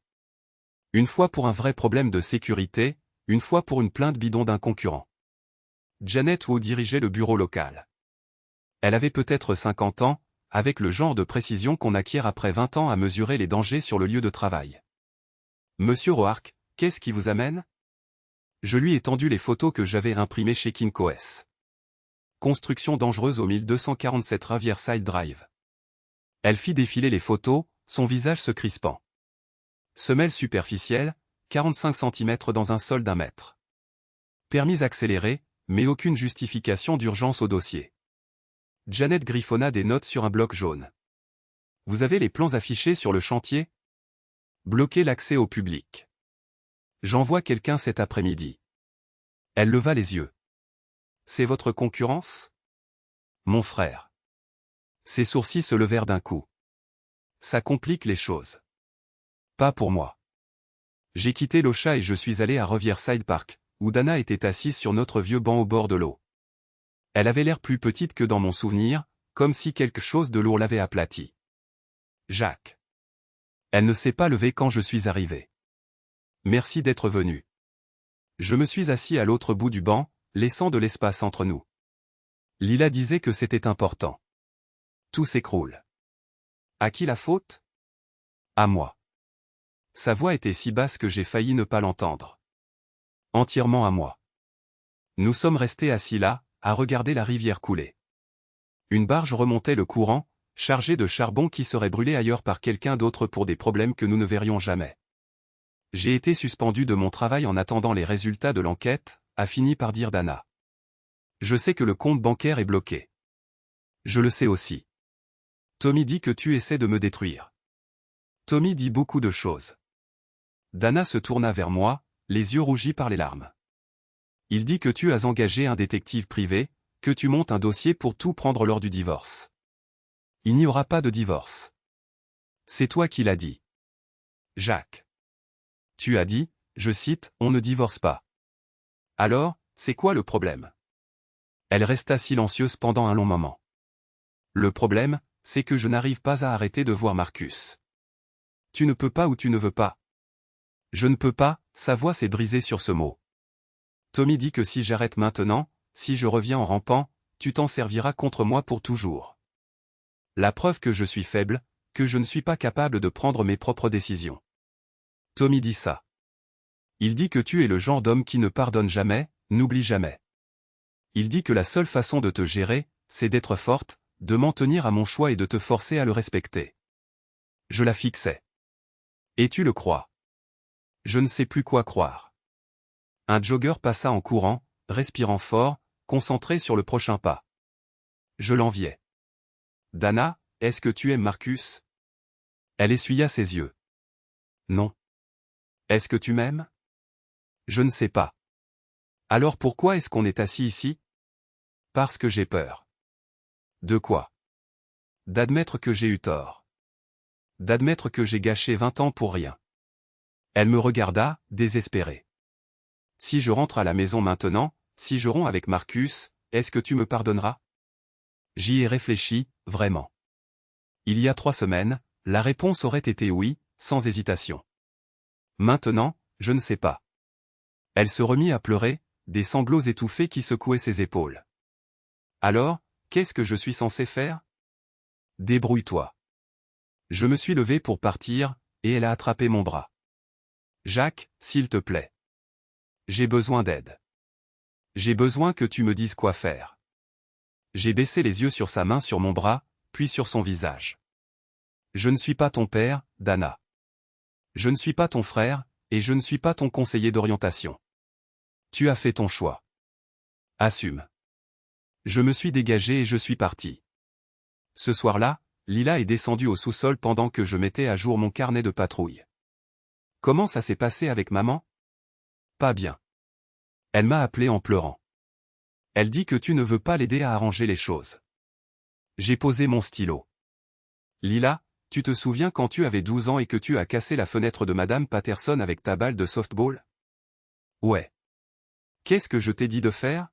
Une fois pour un vrai problème de sécurité, une fois pour une plainte bidon d'un concurrent. Janet Wu dirigeait le bureau local. Elle avait peut-être 50 ans, avec le genre de précision qu'on acquiert après 20 ans à mesurer les dangers sur le lieu de travail. Monsieur Roark, qu'est-ce qui vous amène? Je lui ai tendu les photos que j'avais imprimées chez Kinkoes. Construction dangereuse au 1247 Riverside Drive. Elle fit défiler les photos, son visage se crispant. Semelle superficielle, 45 cm dans un sol d'1 mètre. Permis accéléré, mais aucune justification d'urgence au dossier. Janet griffonna des notes sur un bloc jaune. Vous avez les plans affichés sur le chantier? Bloquez l'accès au public. J'envoie quelqu'un cet après-midi. Elle leva les yeux. C'est votre concurrence? Mon frère. Ses sourcils se levèrent d'un coup. Ça complique les choses. Pas pour moi. J'ai quitté l'Ocha et je suis allé à Riverside Park, où Dana était assise sur notre vieux banc au bord de l'eau. Elle avait l'air plus petite que dans mon souvenir, comme si quelque chose de lourd l'avait aplatie. Jacques. Elle ne s'est pas levée quand je suis arrivé. Merci d'être venu. Je me suis assis à l'autre bout du banc, laissant de l'espace entre nous. Lila disait que c'était important. Tout s'écroule. À qui la faute? À moi. Sa voix était si basse que j'ai failli ne pas l'entendre. Entièrement à moi. Nous sommes restés assis là, à regarder la rivière couler. Une barge remontait le courant, chargée de charbon qui serait brûlé ailleurs par quelqu'un d'autre pour des problèmes que nous ne verrions jamais. J'ai été suspendu de mon travail en attendant les résultats de l'enquête, a fini par dire Dana. Je sais que le compte bancaire est bloqué. Je le sais aussi. Tommy dit que tu essaies de me détruire. Tommy dit beaucoup de choses. Dana se tourna vers moi, les yeux rougis par les larmes. Il dit que tu as engagé un détective privé, que tu montes un dossier pour tout prendre lors du divorce. Il n'y aura pas de divorce. C'est toi qui l'as dit. Jacques. Tu as dit, je cite, on ne divorce pas. Alors, c'est quoi le problème? Elle resta silencieuse pendant un long moment. Le problème, c'est que je n'arrive pas à arrêter de voir Marcus. Tu ne peux pas ou tu ne veux pas. Je ne peux pas, sa voix s'est brisée sur ce mot. Tommy dit que si j'arrête maintenant, si je reviens en rampant, tu t'en serviras contre moi pour toujours. La preuve que je suis faible, que je ne suis pas capable de prendre mes propres décisions. Tommy dit ça. Il dit que tu es le genre d'homme qui ne pardonne jamais, n'oublie jamais. Il dit que la seule façon de te gérer, c'est d'être forte, de m'en tenir à mon choix et de te forcer à le respecter. Je la fixais. Et tu le crois? Je ne sais plus quoi croire. Un jogger passa en courant, respirant fort, concentré sur le prochain pas. Je l'enviais. Dana, est-ce que tu aimes Marcus? Elle essuya ses yeux. Non. Est-ce que tu m'aimes? Je ne sais pas. Alors pourquoi est-ce qu'on est assis ici? Parce que j'ai peur. De quoi? D'admettre que j'ai eu tort. D'admettre que j'ai gâché 20 ans pour rien. Elle me regarda, désespérée. Si je rentre à la maison maintenant, si je romps avec Marcus, est-ce que tu me pardonneras? J'y ai réfléchi, vraiment. Il y a 3 semaines, la réponse aurait été oui, sans hésitation. Maintenant, je ne sais pas. Elle se remit à pleurer, des sanglots étouffés qui secouaient ses épaules. Alors, qu'est-ce que je suis censé faire? Débrouille-toi. Je me suis levé pour partir, et elle a attrapé mon bras. Jacques, s'il te plaît. J'ai besoin d'aide. J'ai besoin que tu me dises quoi faire. J'ai baissé les yeux sur sa main sur mon bras, puis sur son visage. Je ne suis pas ton père, Dana. Je ne suis pas ton frère, et je ne suis pas ton conseiller d'orientation. Tu as fait ton choix. Assume. Je me suis dégagé et je suis parti. Ce soir-là, Lila est descendue au sous-sol pendant que je mettais à jour mon carnet de patrouille. Comment ça s'est passé avec maman? Pas bien. Elle m'a appelé en pleurant. Elle dit que tu ne veux pas l'aider à arranger les choses. J'ai posé mon stylo. Lila, tu te souviens quand tu avais 12 ans et que tu as cassé la fenêtre de Madame Patterson avec ta balle de softball? Ouais. Qu'est-ce que je t'ai dit de faire?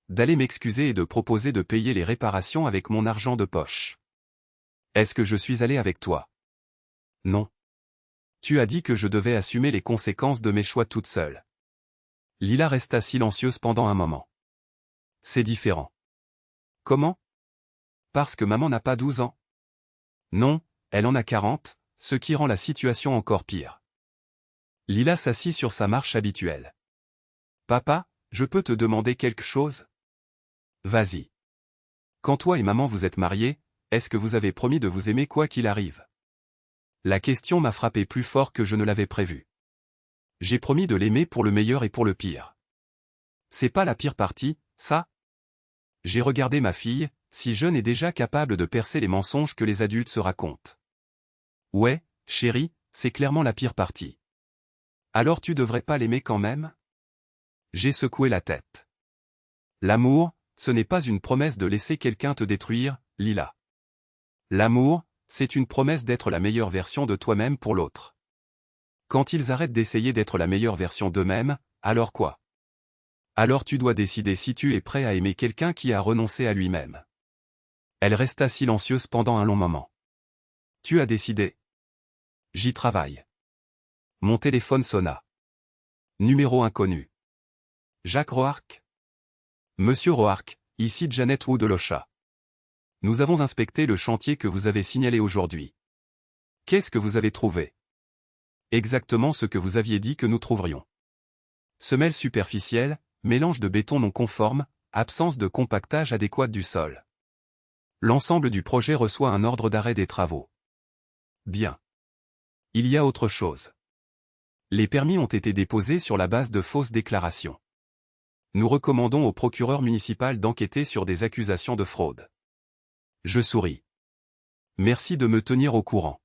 D'aller m'excuser et de proposer de payer les réparations avec mon argent de poche. Est-ce que je suis allé avec toi? Non. Tu as dit que je devais assumer les conséquences de mes choix toute seule. Lila resta silencieuse pendant un moment. C'est différent. Comment? Parce que maman n'a pas 12 ans. Non, elle en a 40, ce qui rend la situation encore pire. Lila s'assit sur sa marche habituelle. Papa, je peux te demander quelque chose? Vas-y. Quand toi et maman vous êtes mariés, est-ce que vous avez promis de vous aimer quoi qu'il arrive? La question m'a frappé plus fort que je ne l'avais prévu. J'ai promis de l'aimer pour le meilleur et pour le pire. C'est pas la pire partie, ça? J'ai regardé ma fille, si jeune et déjà capable de percer les mensonges que les adultes se racontent. Ouais, chérie, c'est clairement la pire partie. Alors tu devrais pas l'aimer quand même? J'ai secoué la tête. L'amour, ce n'est pas une promesse de laisser quelqu'un te détruire, Lila. L'amour, c'est une promesse d'être la meilleure version de toi-même pour l'autre. Quand ils arrêtent d'essayer d'être la meilleure version d'eux-mêmes, alors quoi? Alors tu dois décider si tu es prêt à aimer quelqu'un qui a renoncé à lui-même. Elle resta silencieuse pendant un long moment. Tu as décidé? J'y travaille. Mon téléphone sonna. Numéro inconnu. Jacques Roark? Monsieur Roark, ici Janet Wu de l'Ocha. Nous avons inspecté le chantier que vous avez signalé aujourd'hui. Qu'est-ce que vous avez trouvé? Exactement ce que vous aviez dit que nous trouverions. Semelle superficielle, mélange de béton non conforme, absence de compactage adéquat du sol. L'ensemble du projet reçoit un ordre d'arrêt des travaux. Bien. Il y a autre chose. Les permis ont été déposés sur la base de fausses déclarations. Nous recommandons au procureur municipal d'enquêter sur des accusations de fraude. Je souris. Merci de me tenir au courant.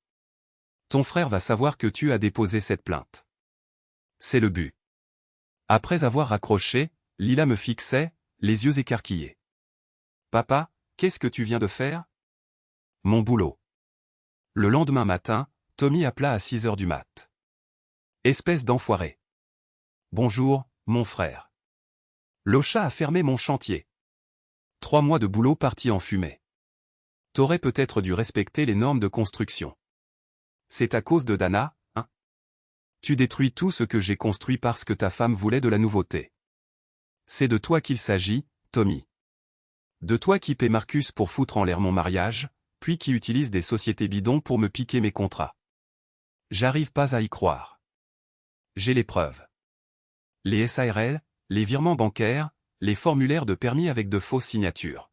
Ton frère va savoir que tu as déposé cette plainte. C'est le but. Après avoir raccroché, Lila me fixait, les yeux écarquillés. Papa, qu'est-ce que tu viens de faire? Mon boulot. Le lendemain matin, Tommy appela à 6 heures du mat. Espèce d'enfoiré. Bonjour, mon frère. L'Ocha a fermé mon chantier. 3 mois de boulot partis en fumée. T'aurais peut-être dû respecter les normes de construction. C'est à cause de Dana, hein? Tu détruis tout ce que j'ai construit parce que ta femme voulait de la nouveauté. C'est de toi qu'il s'agit, Tommy. De toi qui paie Marcus pour foutre en l'air mon mariage, puis qui utilise des sociétés bidons pour me piquer mes contrats. J'arrive pas à y croire. J'ai les preuves. Les SARL, les virements bancaires, les formulaires de permis avec de fausses signatures.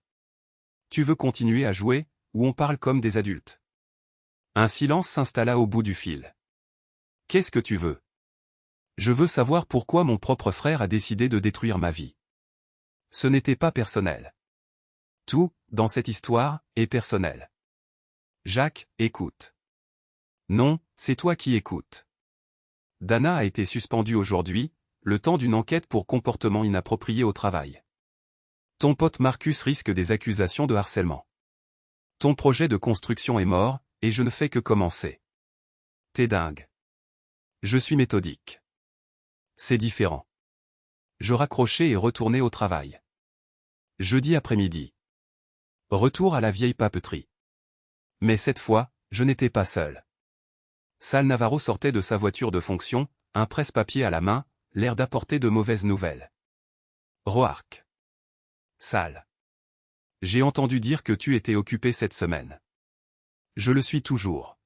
Tu veux continuer à jouer, ou on parle comme des adultes? Un silence s'installa au bout du fil. Qu'est-ce que tu veux? Je veux savoir pourquoi mon propre frère a décidé de détruire ma vie. Ce n'était pas personnel. Tout, dans cette histoire, est personnel. Jacques, écoute. Non, c'est toi qui écoutes. Dana a été suspendue aujourd'hui, le temps d'une enquête pour comportement inapproprié au travail. Ton pote Marcus risque des accusations de harcèlement. Ton projet de construction est mort, et je ne fais que commencer. T'es dingue. Je suis méthodique. C'est différent. Je raccrochais et retournais au travail. Jeudi après-midi. Retour à la vieille papeterie. Mais cette fois, je n'étais pas seul. Sal Navarro sortait de sa voiture de fonction, un presse-papier à la main, l'air d'apporter de mauvaises nouvelles. Roark. Sal. J'ai entendu dire que tu étais occupé cette semaine. Je le suis toujours.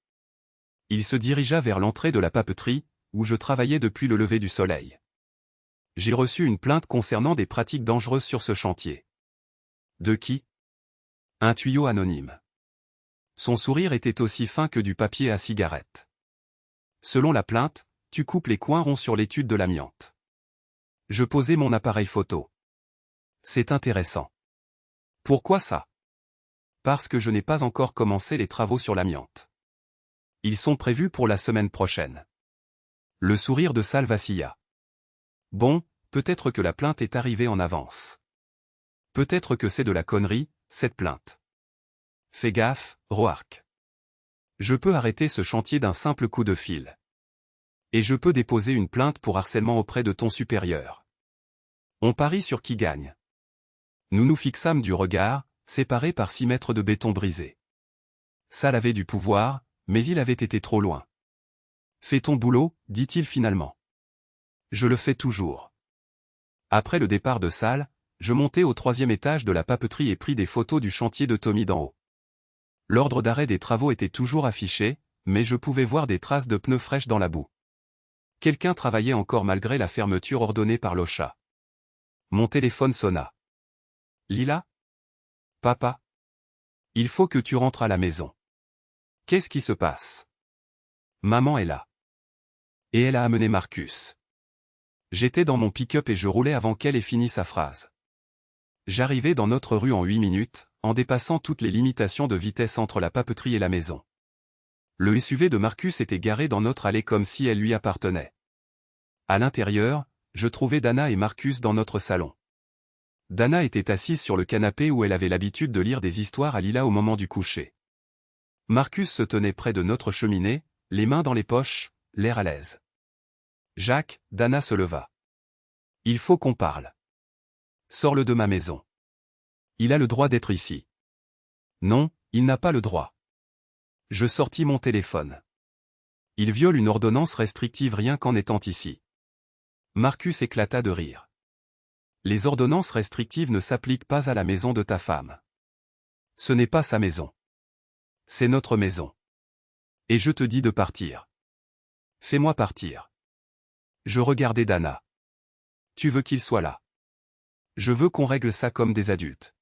Il se dirigea vers l'entrée de la papeterie, où je travaillais depuis le lever du soleil. J'ai reçu une plainte concernant des pratiques dangereuses sur ce chantier. De qui? Un tuyau anonyme. Son sourire était aussi fin que du papier à cigarette. Selon la plainte, tu coupes les coins ronds sur l'étude de l'amiante. Je posais mon appareil photo. C'est intéressant. Pourquoi ça? Parce que je n'ai pas encore commencé les travaux sur l'amiante. Ils sont prévus pour la semaine prochaine. Le sourire de Sal vacilla. Bon, peut-être que la plainte est arrivée en avance. Peut-être que c'est de la connerie, cette plainte. Fais gaffe, Roark. Je peux arrêter ce chantier d'un simple coup de fil. Et je peux déposer une plainte pour harcèlement auprès de ton supérieur. On parie sur qui gagne. Nous nous fixâmes du regard, séparés par 6 mètres de béton brisé. Sal avait du pouvoir, mais il avait été trop loin. Fais ton boulot, dit-il finalement. Je le fais toujours. Après le départ de Sal, je montai au 3e étage de la papeterie et pris des photos du chantier de Tommy d'en haut. L'ordre d'arrêt des travaux était toujours affiché, mais je pouvais voir des traces de pneus fraîches dans la boue. Quelqu'un travaillait encore malgré la fermeture ordonnée par l'OSHA. Mon téléphone sonna. Lila ? Papa ? Il faut que tu rentres à la maison. Qu'est-ce qui se passe ? Maman est là. Et elle a amené Marcus. J'étais dans mon pick-up et je roulais avant qu'elle ait fini sa phrase. J'arrivais dans notre rue en 8 minutes, en dépassant toutes les limitations de vitesse entre la papeterie et la maison. Le SUV de Marcus était garé dans notre allée comme si elle lui appartenait. À l'intérieur, je trouvais Dana et Marcus dans notre salon. Dana était assise sur le canapé où elle avait l'habitude de lire des histoires à Lila au moment du coucher. Marcus se tenait près de notre cheminée, les mains dans les poches, l'air à l'aise. Jacques, Dana se leva. Il faut qu'on parle. Sors-le de ma maison. Il a le droit d'être ici. Non, il n'a pas le droit. Je sortis mon téléphone. Il viole une ordonnance restrictive rien qu'en étant ici. Marcus éclata de rire. Les ordonnances restrictives ne s'appliquent pas à la maison de ta femme. Ce n'est pas sa maison. C'est notre maison. Et je te dis de partir. Fais-moi partir. Je regardais Dana. Tu veux qu'il soit là. Je veux qu'on règle ça comme des adultes.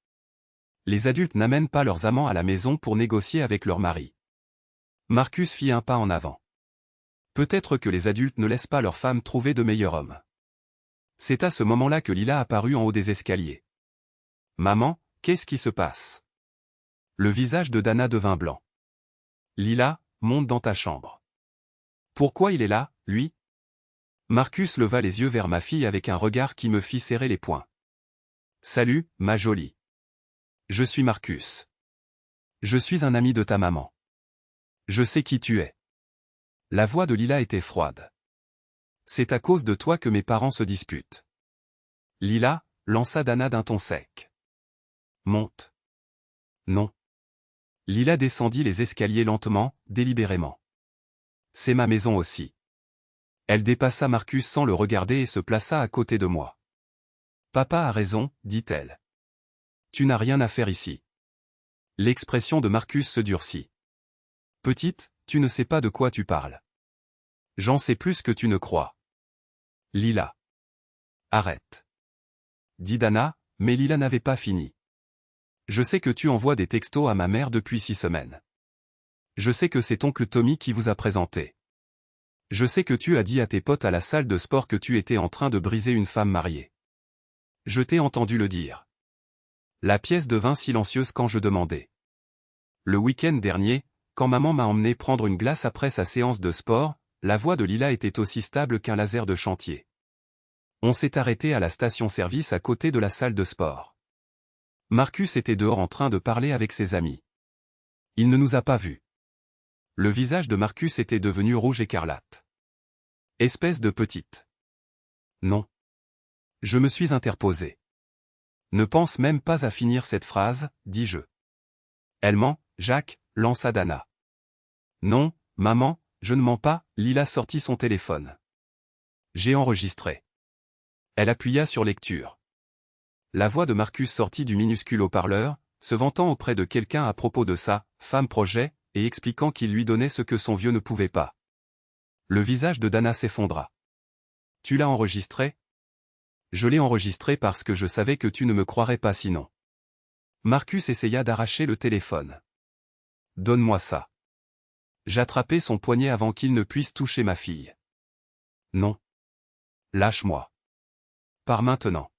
Les adultes n'amènent pas leurs amants à la maison pour négocier avec leur mari. Marcus fit un pas en avant. Peut-être que les adultes ne laissent pas leurs femmes trouver de meilleurs hommes. C'est à ce moment-là que Lila apparut en haut des escaliers. Maman, qu'est-ce qui se passe ? Le visage de Dana devint blanc. Lila, monte dans ta chambre. Pourquoi il est là, lui ? Marcus leva les yeux vers ma fille avec un regard qui me fit serrer les poings. Salut, ma jolie. Je suis Marcus. Je suis un ami de ta maman. Je sais qui tu es. La voix de Lila était froide. C'est à cause de toi que mes parents se disputent. Lila, lança Dana d'un ton sec. Monte. Non. Lila descendit les escaliers lentement, délibérément. C'est ma maison aussi. Elle dépassa Marcus sans le regarder et se plaça à côté de moi. Papa a raison, dit-elle. Tu n'as rien à faire ici. L'expression de Marcus se durcit. Petite, tu ne sais pas de quoi tu parles. J'en sais plus que tu ne crois. Lila. Arrête. Dit Dana, mais Lila n'avait pas fini. Je sais que tu envoies des textos à ma mère depuis 6 semaines. Je sais que c'est oncle Tommy qui vous a présenté. Je sais que tu as dit à tes potes à la salle de sport que tu étais en train de briser une femme mariée. Je t'ai entendu le dire. La pièce devint silencieuse quand je demandai. Le week-end dernier, quand maman m'a emmené prendre une glace après sa séance de sport, la voix de Lila était aussi stable qu'un laser de chantier. On s'est arrêté à la station-service à côté de la salle de sport. Marcus était dehors en train de parler avec ses amis. Il ne nous a pas vus. Le visage de Marcus était devenu rouge écarlate. Espèce de petite. Non. Je me suis interposé. Ne pense même pas à finir cette phrase, dis-je. Elle ment, Jacques, lança Dana. Non, maman, je ne mens pas, Lila sortit son téléphone. J'ai enregistré. Elle appuya sur lecture. La voix de Marcus sortit du minuscule haut-parleur, se vantant auprès de quelqu'un à propos de sa femme projet, et expliquant qu'il lui donnait ce que son vieux ne pouvait pas. Le visage de Dana s'effondra. Tu l'as enregistré ? Je l'ai enregistré parce que je savais que tu ne me croirais pas sinon. Marcus essaya d'arracher le téléphone. Donne-moi ça. J'attrapai son poignet avant qu'il ne puisse toucher ma fille. Non. Lâche-moi. Pars maintenant.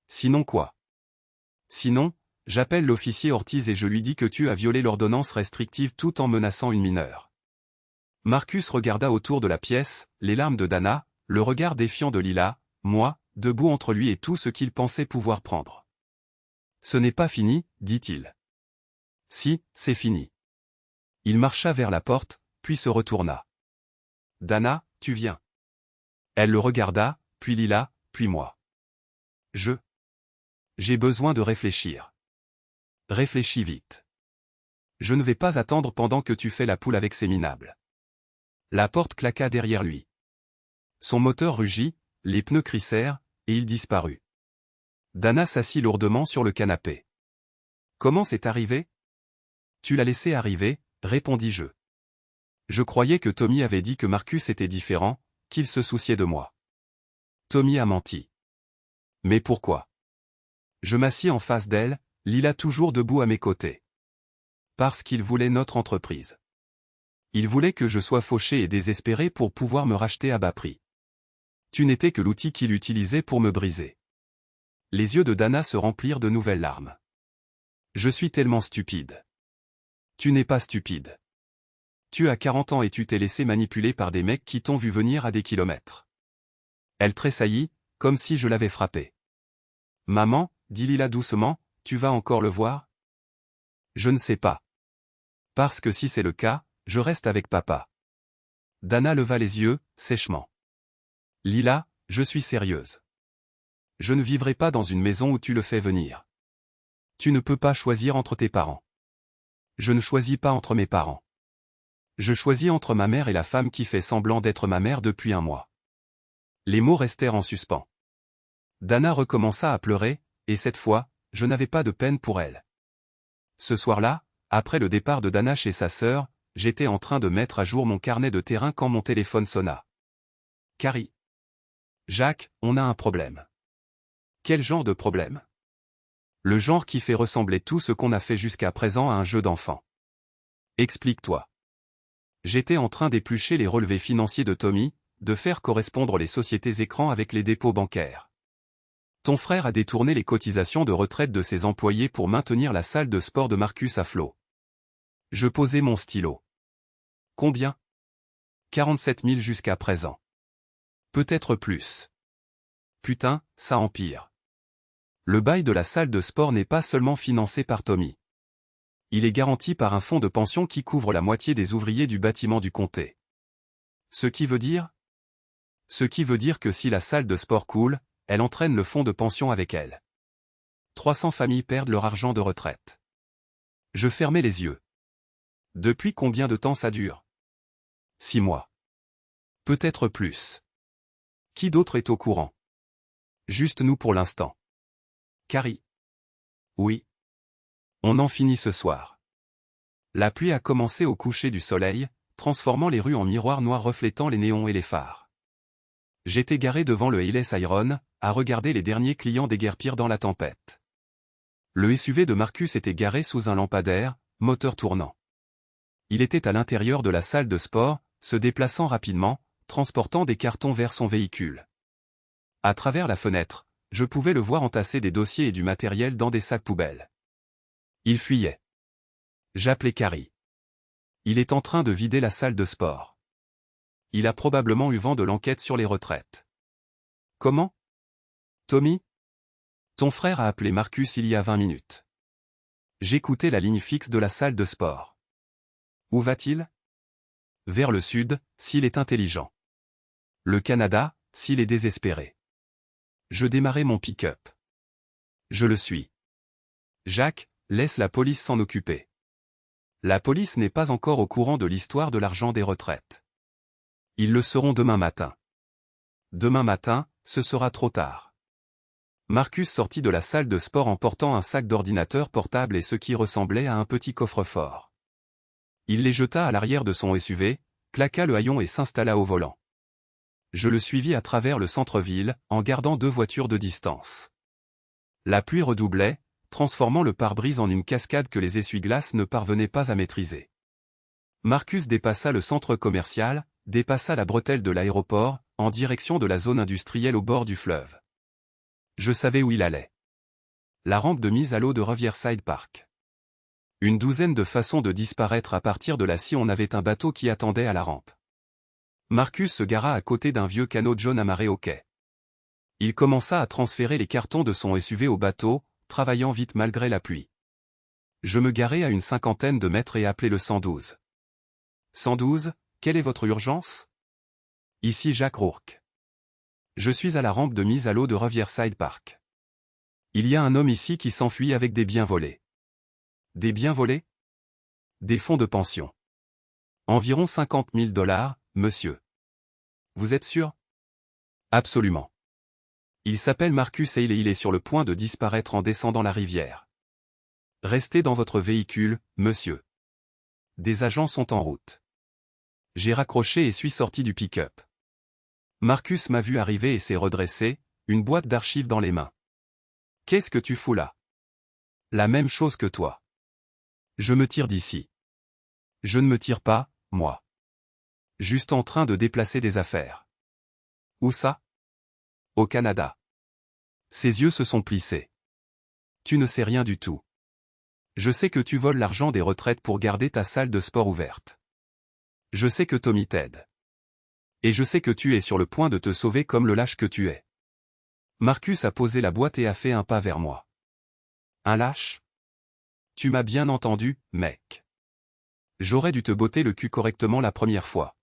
Sinon quoi ? Sinon, j'appelle l'officier Ortiz et je lui dis que tu as violé l'ordonnance restrictive tout en menaçant une mineure. Marcus regarda autour de la pièce, les larmes de Dana, le regard défiant de Lila, moi, debout entre lui et tout ce qu'il pensait pouvoir prendre. Ce n'est pas fini, dit-il. Si, c'est fini. Il marcha vers la porte, puis se retourna. Dana, tu viens. Elle le regarda, puis Lila, puis moi. J'ai besoin de réfléchir. Réfléchis vite. Je ne vais pas attendre pendant que tu fais la poule avec ces minables. La porte claqua derrière lui. Son moteur rugit, les pneus crissèrent, et il disparut. Dana s'assit lourdement sur le canapé. Comment c'est arrivé? Tu l'as laissé arriver, répondis-je. Je croyais que Tommy avait dit que Marcus était différent, qu'il se souciait de moi. Tommy a menti. Mais pourquoi? Je m'assis en face d'elle, Lila toujours debout à mes côtés. Parce qu'il voulait notre entreprise. Il voulait que je sois fauché et désespéré pour pouvoir me racheter à bas prix. Tu n'étais que l'outil qu'il utilisait pour me briser. Les yeux de Dana se remplirent de nouvelles larmes. Je suis tellement stupide. Tu n'es pas stupide. Tu as 40 ans et tu t'es laissé manipuler par des mecs qui t'ont vu venir à des kilomètres. Elle tressaillit, comme si je l'avais frappée. Maman, dit Lila doucement, tu vas encore le voir? Je ne sais pas. Parce que si c'est le cas, je reste avec papa. Dana leva les yeux, sèchement. Lila, je suis sérieuse. Je ne vivrai pas dans une maison où tu le fais venir. Tu ne peux pas choisir entre tes parents. Je ne choisis pas entre mes parents. Je choisis entre ma mère et la femme qui fait semblant d'être ma mère depuis un mois. Les mots restèrent en suspens. Dana recommença à pleurer, et cette fois, je n'avais pas de peine pour elle. Ce soir-là, après le départ de Dana chez sa sœur, j'étais en train de mettre à jour mon carnet de terrain quand mon téléphone sonna. Carrie. Jacques, on a un problème. Quel genre de problème? Le genre qui fait ressembler tout ce qu'on a fait jusqu'à présent à un jeu d'enfant. Explique-toi. J'étais en train d'éplucher les relevés financiers de Tommy, de faire correspondre les sociétés écrans avec les dépôts bancaires. Ton frère a détourné les cotisations de retraite de ses employés pour maintenir la salle de sport de Marcus à flot. Je posais mon stylo. Combien? 47 000 jusqu'à présent. Peut-être plus. Putain, ça empire. Le bail de la salle de sport n'est pas seulement financé par Tommy. Il est garanti par un fonds de pension qui couvre la moitié des ouvriers du bâtiment du comté. Ce qui veut dire? Ce qui veut dire que si la salle de sport coule, elle entraîne le fonds de pension avec elle. 300 familles perdent leur argent de retraite. Je fermais les yeux. Depuis combien de temps ça dure? 6 mois. Peut-être plus. Qui d'autre est au courant? Juste nous pour l'instant. Carrie. Oui. On en finit ce soir. La pluie a commencé au coucher du soleil, transformant les rues en miroirs noirs reflétant les néons et les phares. J'étais garé devant le Hills Iron, à regarder les derniers clients déguerpir dans la tempête. Le SUV de Marcus était garé sous un lampadaire, moteur tournant. Il était à l'intérieur de la salle de sport, se déplaçant rapidement, transportant des cartons vers son véhicule. À travers la fenêtre, je pouvais le voir entasser des dossiers et du matériel dans des sacs poubelles. Il fuyait. J'appelais Carrie. Il est en train de vider la salle de sport. Il a probablement eu vent de l'enquête sur les retraites. Comment? Tommy? Ton frère a appelé Marcus il y a 20 minutes. J'écoutais la ligne fixe de la salle de sport. Où va-t-il? Vers le sud, s'il est intelligent. Le Canada, s'il est désespéré. Je démarrai mon pick-up. Je le suis. Jacques, laisse la police s'en occuper. La police n'est pas encore au courant de l'histoire de l'argent des retraites. Ils le seront demain matin. Demain matin, ce sera trop tard. Marcus sortit de la salle de sport en portant un sac d'ordinateur portable et ce qui ressemblait à un petit coffre-fort. Il les jeta à l'arrière de son SUV, claqua le haillon et s'installa au volant. Je le suivis à travers le centre-ville, en gardant 2 voitures de distance. La pluie redoublait, transformant le pare-brise en une cascade que les essuie-glaces ne parvenaient pas à maîtriser. Marcus dépassa le centre commercial, dépassa la bretelle de l'aéroport, en direction de la zone industrielle au bord du fleuve. Je savais où il allait. La rampe de mise à l'eau de Riverside Park. Une douzaine de façons de disparaître à partir de là si on avait un bateau qui attendait à la rampe. Marcus se gara à côté d'un vieux canot jaune amarré au quai. Il commença à transférer les cartons de son SUV au bateau, travaillant vite malgré la pluie. Je me garai à une 50aine de mètres et appelai le 112. 112, quelle est votre urgence? Ici Jack Rourke. Je suis à la rampe de mise à l'eau de Riverside Park. Il y a un homme ici qui s'enfuit avec des biens volés. Des biens volés? Des fonds de pension. Environ 50 000 $, monsieur. Vous êtes sûr? Absolument. Il s'appelle Marcus Hale et il est sur le point de disparaître en descendant la rivière. Restez dans votre véhicule, monsieur. Des agents sont en route. J'ai raccroché et suis sorti du pick-up. Marcus m'a vu arriver et s'est redressé, une boîte d'archives dans les mains. Qu'est-ce que tu fous là? La même chose que toi. Je me tire d'ici. Je ne me tire pas, moi. Juste en train de déplacer des affaires. Où ça? Au Canada. Ses yeux se sont plissés. Tu ne sais rien du tout. Je sais que tu voles l'argent des retraites pour garder ta salle de sport ouverte. Je sais que Tommy t'aide. Et je sais que tu es sur le point de te sauver comme le lâche que tu es. Marcus a posé la boîte et a fait un pas vers moi. Un lâche? Tu m'as bien entendu, mec. J'aurais dû te botter le cul correctement la première fois.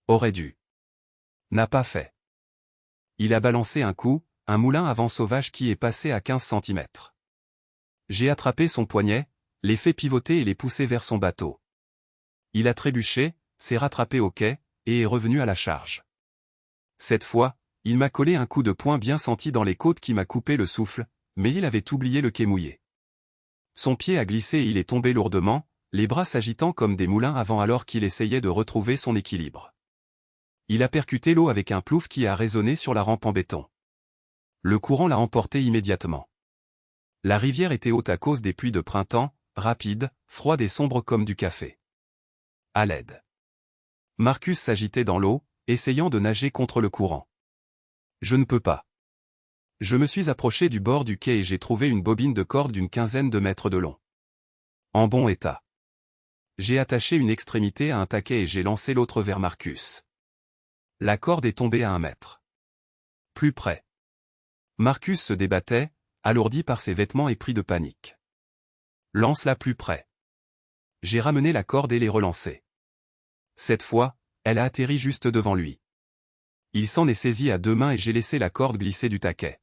Aurait dû. N'a pas fait. Il a balancé un coup, un moulin à vent sauvage qui est passé à 15 cm. J'ai attrapé son poignet, l'ai fait pivoter et l'ai poussé vers son bateau. Il a trébuché, s'est rattrapé au quai, et est revenu à la charge. Cette fois, il m'a collé un coup de poing bien senti dans les côtes qui m'a coupé le souffle, mais il avait oublié le quai mouillé. Son pied a glissé et il est tombé lourdement, les bras s'agitant comme des moulins à vent alors qu'il essayait de retrouver son équilibre. Il a percuté l'eau avec un plouf qui a résonné sur la rampe en béton. Le courant l'a emporté immédiatement. La rivière était haute à cause des pluies de printemps, rapide, froide et sombre comme du café. À l'aide. Marcus s'agitait dans l'eau, essayant de nager contre le courant. Je ne peux pas. Je me suis approché du bord du quai et j'ai trouvé une bobine de corde d'une 15aine de mètres de long. En bon état. J'ai attaché une extrémité à un taquet et j'ai lancé l'autre vers Marcus. La corde est tombée à 1 mètre. Plus près. Marcus se débattait, alourdi par ses vêtements et pris de panique. Lance-la plus près. J'ai ramené la corde et l'ai relancée. Cette fois, elle a atterri juste devant lui. Il s'en est saisi à 2 mains et j'ai laissé la corde glisser du taquet.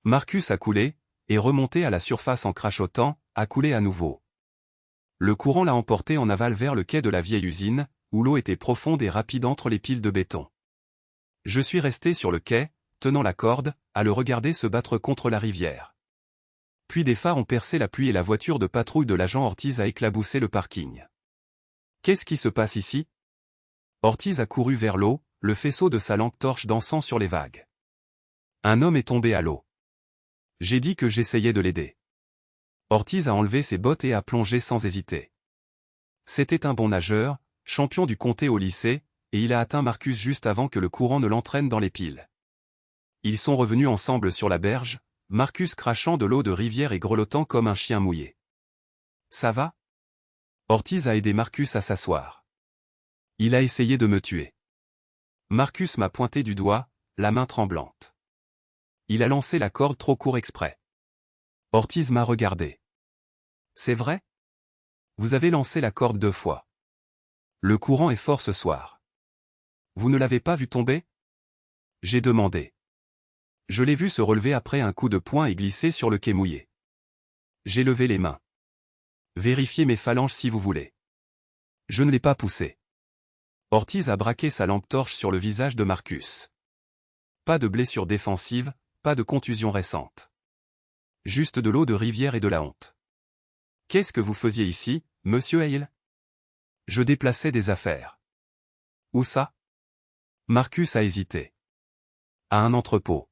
Marcus a coulé, est remonté à la surface en crachotant, a coulé à nouveau. Le courant l'a emporté en aval vers le quai de la vieille usine, où l'eau était profonde et rapide entre les piles de béton. Je suis resté sur le quai, tenant la corde, à le regarder se battre contre la rivière. Puis des phares ont percé la pluie et la voiture de patrouille de l'agent Ortiz a éclaboussé le parking. Qu'est-ce qui se passe ici? Ortiz a couru vers l'eau, le faisceau de sa lampe torche dansant sur les vagues. Un homme est tombé à l'eau. J'ai dit que j'essayais de l'aider. Ortiz a enlevé ses bottes et a plongé sans hésiter. C'était un bon nageur, champion du comté au lycée, et il a atteint Marcus juste avant que le courant ne l'entraîne dans les piles. Ils sont revenus ensemble sur la berge, Marcus crachant de l'eau de rivière et grelottant comme un chien mouillé. Ça va? Ortiz a aidé Marcus à s'asseoir. Il a essayé de me tuer. Marcus m'a pointé du doigt, la main tremblante. Il a lancé la corde trop court exprès. Ortiz m'a regardé. C'est vrai? Vous avez lancé la corde 2 fois. Le courant est fort ce soir. Vous ne l'avez pas vu tomber? J'ai demandé. Je l'ai vu se relever après un coup de poing et glisser sur le quai mouillé. J'ai levé les mains. Vérifiez mes phalanges si vous voulez. Je ne l'ai pas poussé. Ortiz a braqué sa lampe torche sur le visage de Marcus. Pas de blessure défensive, pas de contusion récente. Juste de l'eau de rivière et de la honte. Qu'est-ce que vous faisiez ici, monsieur Hale? Je déplaçais des affaires. Où ça? Marcus a hésité. À un entrepôt.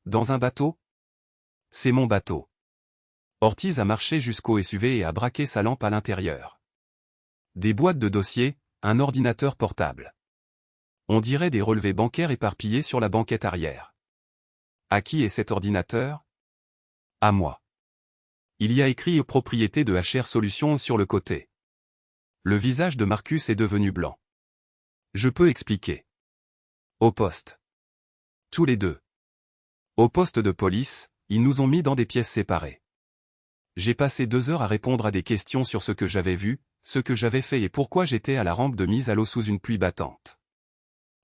Dans un bateau? C'est mon bateau. Ortiz a marché jusqu'au SUV et a braqué sa lampe à l'intérieur. Des boîtes de dossiers, un ordinateur portable. On dirait des relevés bancaires éparpillés sur la banquette arrière. À qui est cet ordinateur? À moi. Il y a écrit propriété de HR Solutions sur le côté. Le visage de Marcus est devenu blanc. Je peux expliquer. Au poste. Tous les deux. Au poste de police, ils nous ont mis dans des pièces séparées. J'ai passé 2 heures à répondre à des questions sur ce que j'avais vu, ce que j'avais fait et pourquoi j'étais à la rampe de mise à l'eau sous une pluie battante.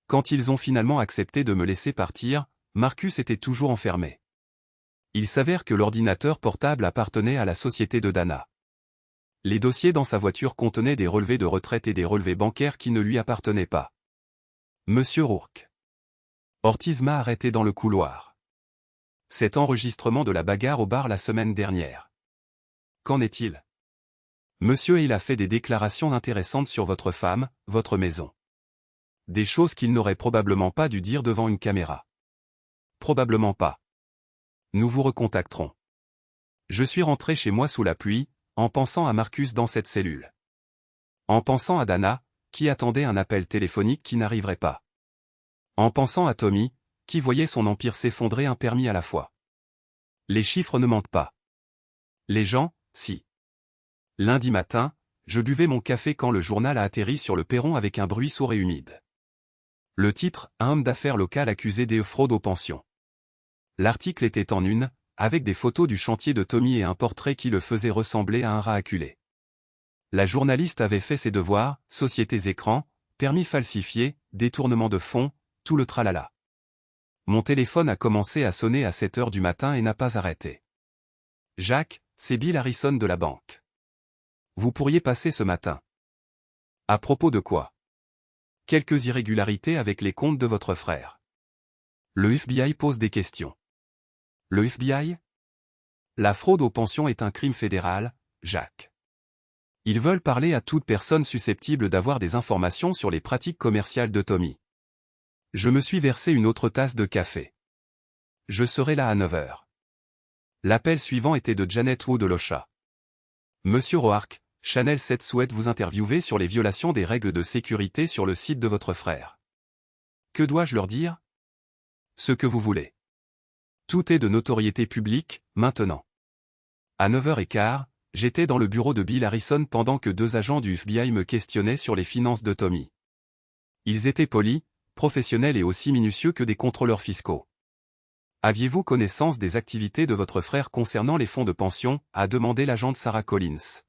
Quand ils ont finalement accepté de me laisser partir, Marcus était toujours enfermé. Il s'avère que l'ordinateur portable appartenait à la société de Dana. Les dossiers dans sa voiture contenaient des relevés de retraite et des relevés bancaires qui ne lui appartenaient pas. Monsieur Rourke. Ortiz m'a arrêté dans le couloir. Cet enregistrement de la bagarre au bar la semaine dernière. Qu'en est-il? Monsieur Hill a fait des déclarations intéressantes sur votre femme, votre maison. Des choses qu'il n'aurait probablement pas dû dire devant une caméra. Probablement pas. Nous vous recontacterons. Je suis rentré chez moi sous la pluie, en pensant à Marcus dans cette cellule. En pensant à Dana, qui attendait un appel téléphonique qui n'arriverait pas. En pensant à Tommy, qui voyait son empire s'effondrer un permis à la fois. Les chiffres ne mentent pas. Les gens, si. Lundi matin, je buvais mon café quand le journal a atterri sur le perron avec un bruit sourd et humide. Le titre, un homme d'affaires local accusé de fraude aux pensions. L'article était en une, avec des photos du chantier de Tommy et un portrait qui le faisait ressembler à un rat acculé. La journaliste avait fait ses devoirs, sociétés écrans, permis falsifiés, détournement de fonds, tout le tralala. Mon téléphone a commencé à sonner à 7 heures du matin et n'a pas arrêté. Jacques, c'est Bill Harrison de la banque. Vous pourriez passer ce matin. À propos de quoi? Quelques irrégularités avec les comptes de votre frère. Le FBI pose des questions. Le FBI? La fraude aux pensions est un crime fédéral, Jacques. Ils veulent parler à toute personne susceptible d'avoir des informations sur les pratiques commerciales de Tommy. Je me suis versé une autre tasse de café. Je serai là à 9 heures. L'appel suivant était de Janet Wu de l'OSHA. Monsieur Roark, Channel 7 souhaite vous interviewer sur les violations des règles de sécurité sur le site de votre frère. Que dois-je leur dire? Ce que vous voulez. Tout est de notoriété publique, maintenant. À 9h15, j'étais dans le bureau de Bill Harrison pendant que 2 agents du FBI me questionnaient sur les finances de Tommy. Ils étaient polis, professionnels et aussi minutieux que des contrôleurs fiscaux. Aviez-vous connaissance des activités de votre frère concernant les fonds de pension, a demandé l'agente Sarah Collins.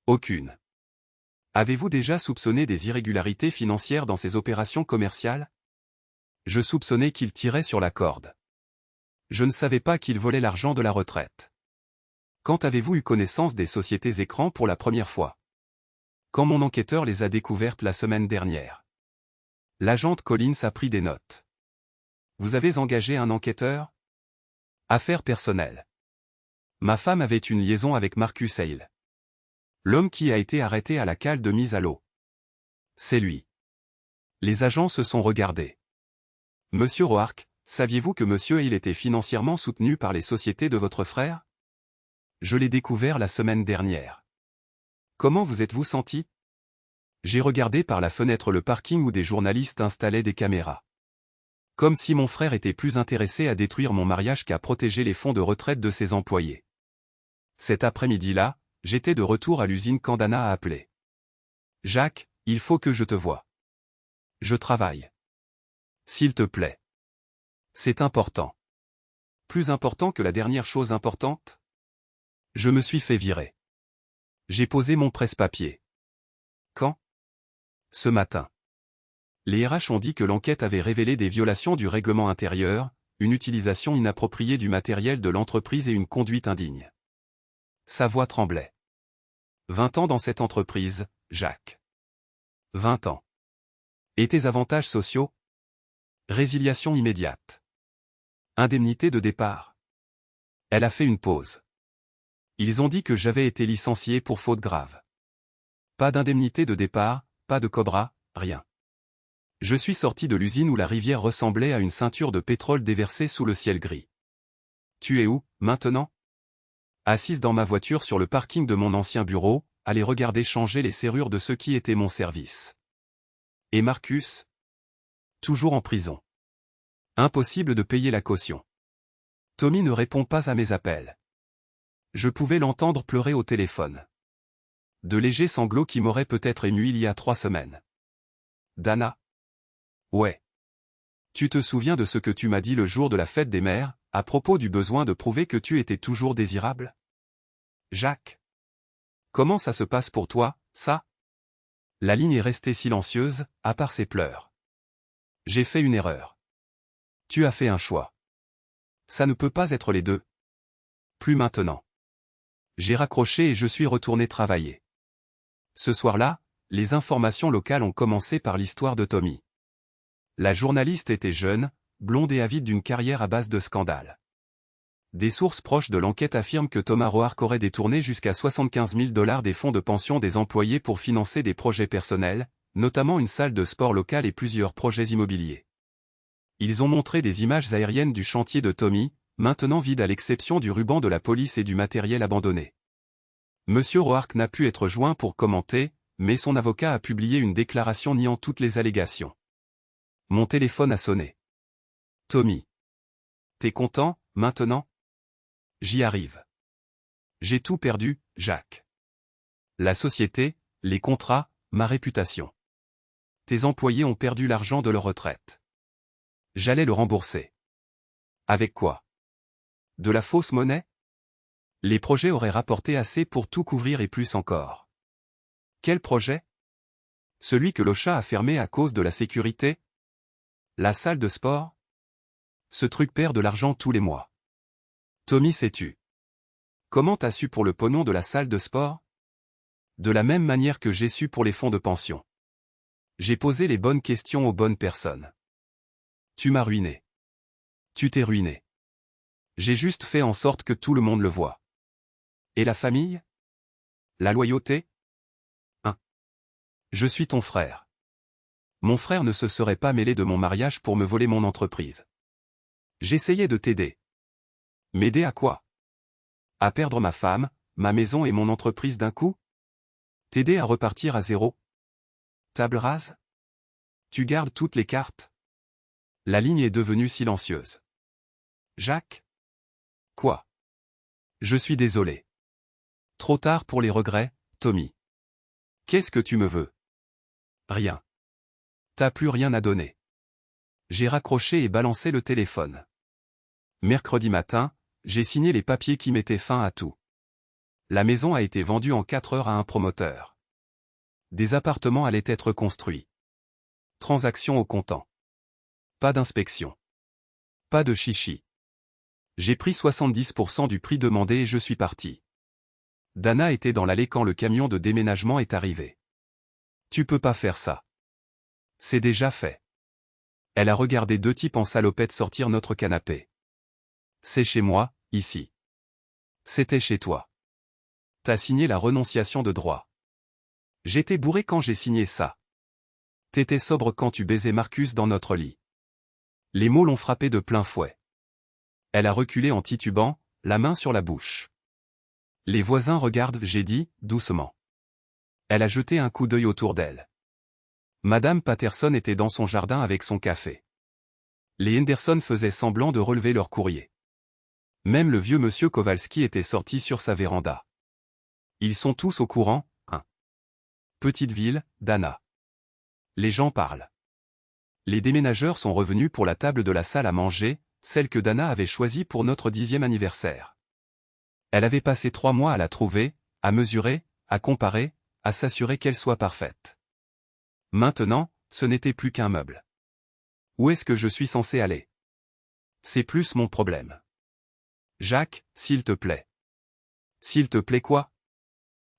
Aucune. Avez-vous déjà soupçonné des irrégularités financières dans ces opérations commerciales? Je soupçonnais qu'il tirait sur la corde. Je ne savais pas qu'il volait l'argent de la retraite. Quand avez-vous eu connaissance des sociétés écrans pour la première fois? Quand mon enquêteur les a découvertes la semaine dernière. L'agente Collins a pris des notes. Vous avez engagé un enquêteur? Affaires personnelles. Ma femme avait une liaison avec Marcus Hale. L'homme qui a été arrêté à la cale de mise à l'eau. C'est lui. Les agents se sont regardés. Monsieur Roark, saviez-vous que Monsieur Hale était financièrement soutenu par les sociétés de votre frère? Je l'ai découvert la semaine dernière. Comment vous êtes-vous senti? J'ai regardé par la fenêtre le parking où des journalistes installaient des caméras. Comme si mon frère était plus intéressé à détruire mon mariage qu'à protéger les fonds de retraite de ses employés. Cet après-midi-là, j'étais de retour à l'usine quand Dana a appelé. Jacques, il faut que je te voie. Je travaille. S'il te plaît. C'est important. Plus important que la dernière chose importante? Je me suis fait virer. J'ai posé mon presse-papier. Quand? Ce matin. Les RH ont dit que l'enquête avait révélé des violations du règlement intérieur, une utilisation inappropriée du matériel de l'entreprise et une conduite indigne. Sa voix tremblait. 20 ans dans cette entreprise, Jacques. 20 ans. Et tes avantages sociaux? Résiliation immédiate. Indemnité de départ. Elle a fait une pause. Ils ont dit que j'avais été licencié pour faute grave. Pas d'indemnité de départ, pas de cobra, rien. Je suis sorti de l'usine où la rivière ressemblait à une ceinture de pétrole déversée sous le ciel gris. Tu es où, maintenant? Assise dans ma voiture sur le parking de mon ancien bureau, à les regarder changer les serrures de ce qui était mon service. Et Marcus? Toujours en prison. Impossible de payer la caution. Tommy ne répond pas à mes appels. Je pouvais l'entendre pleurer au téléphone. De légers sanglots qui m'auraient peut-être ému il y a 3 semaines. Dana. Ouais. Tu te souviens de ce que tu m'as dit le jour de la fête des mères, à propos du besoin de prouver que tu étais toujours désirable? Jacques. Comment ça se passe pour toi, ça? La ligne est restée silencieuse, à part ses pleurs. J'ai fait une erreur. Tu as fait un choix. Ça ne peut pas être les deux. Plus maintenant. J'ai raccroché et je suis retourné travailler. Ce soir-là, les informations locales ont commencé par l'histoire de Tommy. La journaliste était jeune, blonde et avide d'une carrière à base de scandales. Des sources proches de l'enquête affirment que Thomas Roark aurait détourné jusqu'à 75 000 $ des fonds de pension des employés pour financer des projets personnels, notamment une salle de sport locale et plusieurs projets immobiliers. Ils ont montré des images aériennes du chantier de Tommy, maintenant vide à l'exception du ruban de la police et du matériel abandonné. Monsieur Roark n'a pu être joint pour commenter, mais son avocat a publié une déclaration niant toutes les allégations. Mon téléphone a sonné. Tommy. T'es content, maintenant? J'y arrive. J'ai tout perdu, Jacques. La société, les contrats, ma réputation. Tes employés ont perdu l'argent de leur retraite. J'allais le rembourser. Avec quoi? De la fausse monnaie? Les projets auraient rapporté assez pour tout couvrir et plus encore. Quel projet? Celui que l'Ocha a fermé à cause de la sécurité? La salle de sport? Ce truc perd de l'argent tous les mois. Tommy, sais-tu? Comment t'as su pour le pognon de la salle de sport? De la même manière que j'ai su pour les fonds de pension. J'ai posé les bonnes questions aux bonnes personnes. Tu m'as ruiné. Tu t'es ruiné. J'ai juste fait en sorte que tout le monde le voie. Et la famille? La loyauté? Je suis ton frère. Mon frère ne se serait pas mêlé de mon mariage pour me voler mon entreprise. J'essayais de t'aider. M'aider à quoi? À perdre ma femme, ma maison et mon entreprise d'un coup? T'aider à repartir à zéro? Table rase? Tu gardes toutes les cartes? La ligne est devenue silencieuse. Jacques? Quoi? Je suis désolé. Trop tard pour les regrets, Tommy. Qu'est-ce que tu me veux? Rien. T'as plus rien à donner. J'ai raccroché et balancé le téléphone. Mercredi matin, j'ai signé les papiers qui mettaient fin à tout. La maison a été vendue en 4 heures à un promoteur. Des appartements allaient être construits. Transaction au comptant. Pas d'inspection. Pas de chichi. J'ai pris 70% du prix demandé et je suis parti. Dana était dans l'allée quand le camion de déménagement est arrivé. Tu peux pas faire ça. C'est déjà fait. Elle a regardé 2 types en salopette sortir notre canapé. C'est chez moi, ici. C'était chez toi. T'as signé la renonciation de droit. J'étais bourré quand j'ai signé ça. T'étais sobre quand tu baisais Marcus dans notre lit. Les mots l'ont frappé de plein fouet. Elle a reculé en titubant, la main sur la bouche. Les voisins regardent, j'ai dit, doucement. Elle a jeté un coup d'œil autour d'elle. Madame Patterson était dans son jardin avec son café. Les Henderson faisaient semblant de relever leur courrier. Même le vieux monsieur Kowalski était sorti sur sa véranda. Ils sont tous au courant, hein. Petite ville, Dana. Les gens parlent. Les déménageurs sont revenus pour la table de la salle à manger, celle que Dana avait choisie pour notre 10e anniversaire. Elle avait passé 3 mois à la trouver, à mesurer, à comparer, à s'assurer qu'elle soit parfaite. Maintenant, ce n'était plus qu'un meuble. Où est-ce que je suis censé aller? C'est plus mon problème. Jacques, s'il te plaît. S'il te plaît quoi?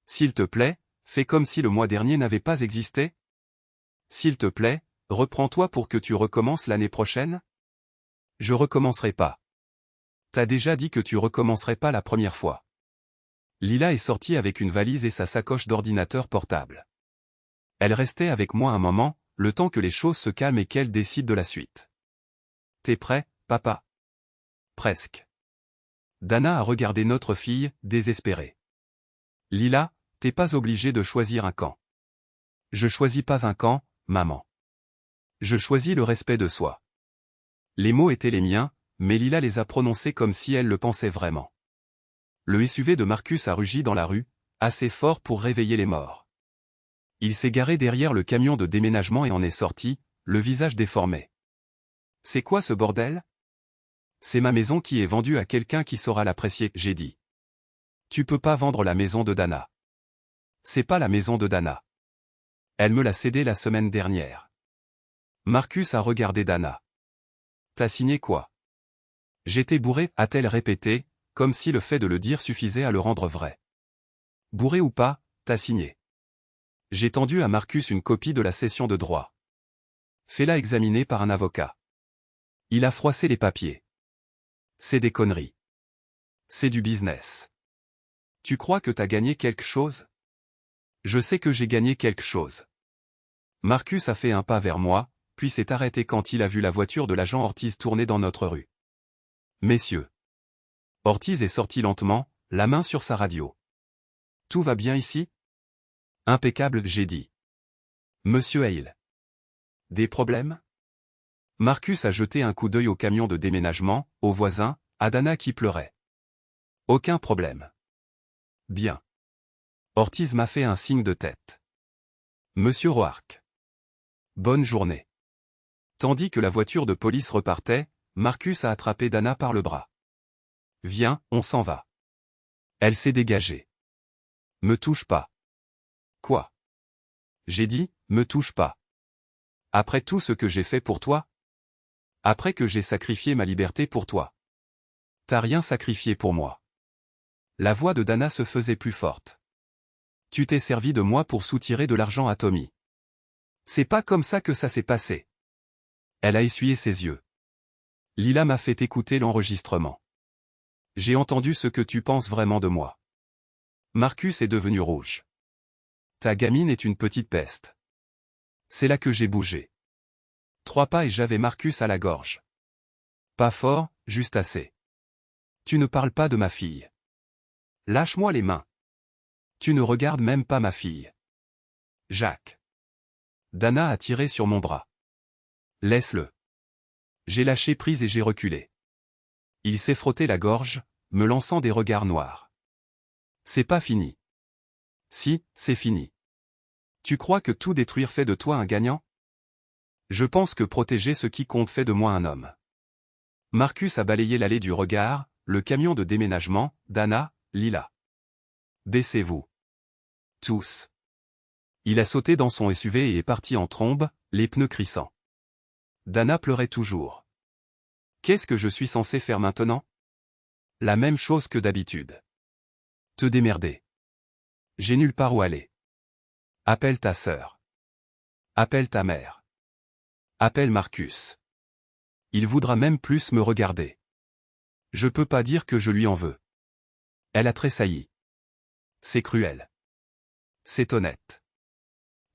S'il te plaît, fais comme si le mois dernier n'avait pas existé? S'il te plaît, reprends-toi pour que tu recommences l'année prochaine? Je recommencerai pas. T'as déjà dit que tu recommencerais pas la première fois. Lila est sortie avec une valise et sa sacoche d'ordinateur portable. Elle restait avec moi un moment, le temps que les choses se calment et qu'elle décide de la suite. T'es prêt, papa? Presque. Dana a regardé notre fille, désespérée. Lila, t'es pas obligée de choisir un camp. Je choisis pas un camp, maman. Je choisis le respect de soi. Les mots étaient les miens, mais Lila les a prononcés comme si elle le pensait vraiment. Le SUV de Marcus a rugi dans la rue, assez fort pour réveiller les morts. Il s'est garé derrière le camion de déménagement et en est sorti, le visage déformé. « C'est quoi ce bordel ? » « C'est ma maison qui est vendue à quelqu'un qui saura l'apprécier, j'ai dit. »« Tu peux pas vendre la maison de Dana. »« C'est pas la maison de Dana. Elle me l'a cédée la semaine dernière. » Marcus a regardé Dana. « T'as signé quoi ? » « J'étais bourré, a-t-elle répété, comme si le fait de le dire suffisait à le rendre vrai. « Bourré ou pas, t'as signé. » J'ai tendu à Marcus une copie de la session de droit. « Fais-la examiner par un avocat. » Il a froissé les papiers. « C'est des conneries. C'est du business. Tu crois que t'as gagné quelque chose ? Je sais que j'ai gagné quelque chose. » Marcus a fait un pas vers moi, puis s'est arrêté quand il a vu la voiture de l'agent Ortiz tourner dans notre rue. « Messieurs. » Ortiz est sorti lentement, la main sur sa radio. « Tout va bien ici ? » « Impeccable, j'ai dit. »« Monsieur Hale. »« Des problèmes ? » Marcus a jeté un coup d'œil au camion de déménagement, aux voisins, à Dana qui pleurait. « Aucun problème. »« Bien. » Ortiz m'a fait un signe de tête. « Monsieur Roark. »« Bonne journée. » Tandis que la voiture de police repartait, Marcus a attrapé Dana par le bras. « Viens, on s'en va. » Elle s'est dégagée. « Me touche pas. »« Quoi ? » J'ai dit, me touche pas. Après tout ce que j'ai fait pour toi ? Après que j'ai sacrifié ma liberté pour toi. T'as rien sacrifié pour moi. La voix de Dana se faisait plus forte. Tu t'es servi de moi pour soutirer de l'argent à Tommy. C'est pas comme ça que ça s'est passé. Elle a essuyé ses yeux. Lila m'a fait écouter l'enregistrement. J'ai entendu ce que tu penses vraiment de moi. Marcus est devenu rouge. Ta gamine est une petite peste. C'est là que j'ai bougé. 3 pas et j'avais Marcus à la gorge. Pas fort, juste assez. Tu ne parles pas de ma fille. Lâche-moi les mains. Tu ne regardes même pas ma fille. Jacques. Dana a tiré sur mon bras. Laisse-le. J'ai lâché prise et j'ai reculé. Il s'est frotté la gorge, me lançant des regards noirs. C'est pas fini. Si, c'est fini. Tu crois que tout détruire fait de toi un gagnant ? Je pense que protéger ce qui compte fait de moi un homme. Marcus a balayé l'allée du regard, le camion de déménagement, Dana, Lila. Baissez-vous. Tous. Il a sauté dans son SUV et est parti en trombe, les pneus crissant. Dana pleurait toujours. Qu'est-ce que je suis censé faire maintenant ? La même chose que d'habitude. Te démerder. J'ai nulle part où aller. Appelle ta sœur. Appelle ta mère. Appelle Marcus. Il voudra même plus me regarder. Je peux pas dire que je lui en veux. Elle a tressailli. C'est cruel. C'est honnête.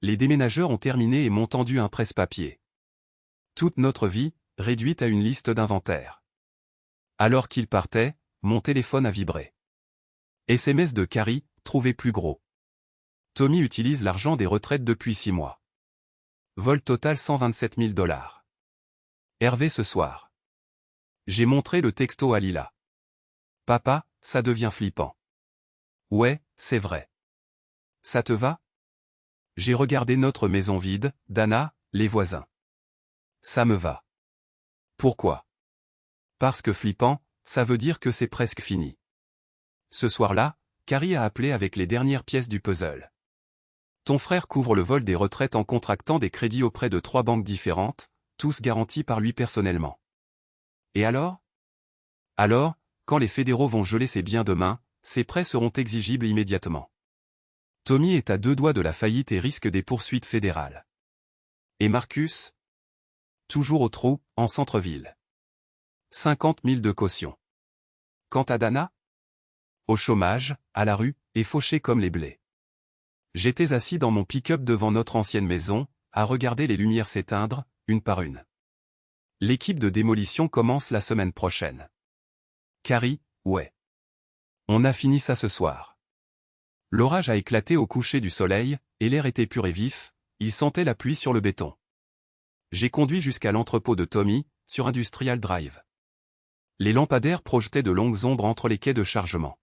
Les déménageurs ont terminé et m'ont tendu un presse-papier. Toute notre vie, réduite à une liste d'inventaire. Alors qu'ils partaient, mon téléphone a vibré. SMS de Carrie, trouvez plus gros. Tommy utilise l'argent des retraites depuis 6 mois. Vol total 127 000 $. Hervé ce soir. J'ai montré le texto à Lila. Papa, ça devient flippant. Ouais, c'est vrai. Ça te va ? J'ai regardé notre maison vide, Dana, les voisins. Ça me va. Pourquoi ? Parce que flippant, ça veut dire que c'est presque fini. Ce soir-là, Carrie a appelé avec les dernières pièces du puzzle. Ton frère couvre le vol des retraites en contractant des crédits auprès de 3 banques différentes, tous garantis par lui personnellement. Et alors ? Alors, quand les fédéraux vont geler ses biens demain, ses prêts seront exigibles immédiatement. Tommy est à 2 doigts de la faillite et risque des poursuites fédérales. Et Marcus ? Toujours au trou, en centre-ville. 50 000 de caution. Quant à Dana ? Au chômage, à la rue, et fauché comme les blés. J'étais assis dans mon pick-up devant notre ancienne maison, à regarder les lumières s'éteindre, une par une. L'équipe de démolition commence la semaine prochaine. Carrie, ouais. On a fini ça ce soir. L'orage a éclaté au coucher du soleil, et l'air était pur et vif, il sentait la pluie sur le béton. J'ai conduit jusqu'à l'entrepôt de Tommy, sur Industrial Drive. Les lampadaires projetaient de longues ombres entre les quais de chargement.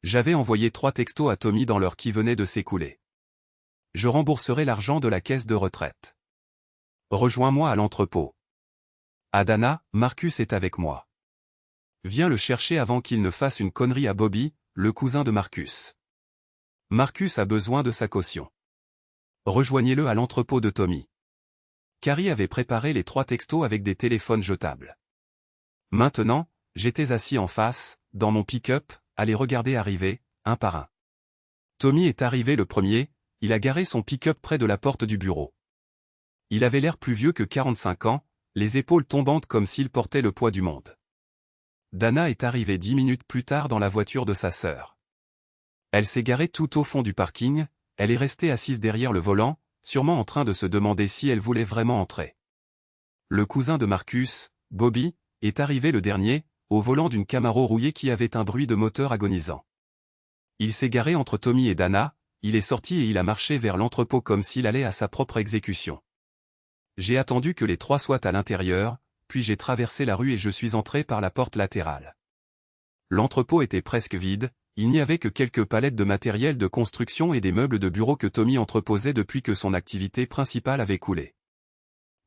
J'avais envoyé 3 textos à Tommy dans l'heure qui venait de s'écouler. Je rembourserai l'argent de la caisse de retraite. Rejoins-moi à l'entrepôt. À Dana, Marcus est avec moi. Viens le chercher avant qu'il ne fasse une connerie à Bobby, le cousin de Marcus. Marcus a besoin de sa caution. Rejoignez-le à l'entrepôt de Tommy. Carrie avait préparé les 3 textos avec des téléphones jetables. Maintenant, j'étais assis en face, dans mon pick-up, à les regarder arriver, un par un. Tommy est arrivé le premier, il a garé son pick-up près de la porte du bureau. Il avait l'air plus vieux que 45 ans, les épaules tombantes comme s'il portait le poids du monde. Dana est arrivée 10 minutes plus tard dans la voiture de sa sœur. Elle s'est garée tout au fond du parking, elle est restée assise derrière le volant, sûrement en train de se demander si elle voulait vraiment entrer. Le cousin de Marcus, Bobby, est arrivé le dernier, au volant d'une Camaro rouillée qui avait un bruit de moteur agonisant. Il s'est garé entre Tommy et Dana, il est sorti et il a marché vers l'entrepôt comme s'il allait à sa propre exécution. J'ai attendu que les 3 soient à l'intérieur, puis j'ai traversé la rue et je suis entré par la porte latérale. L'entrepôt était presque vide, il n'y avait que quelques palettes de matériel de construction et des meubles de bureau que Tommy entreposait depuis que son activité principale avait coulé.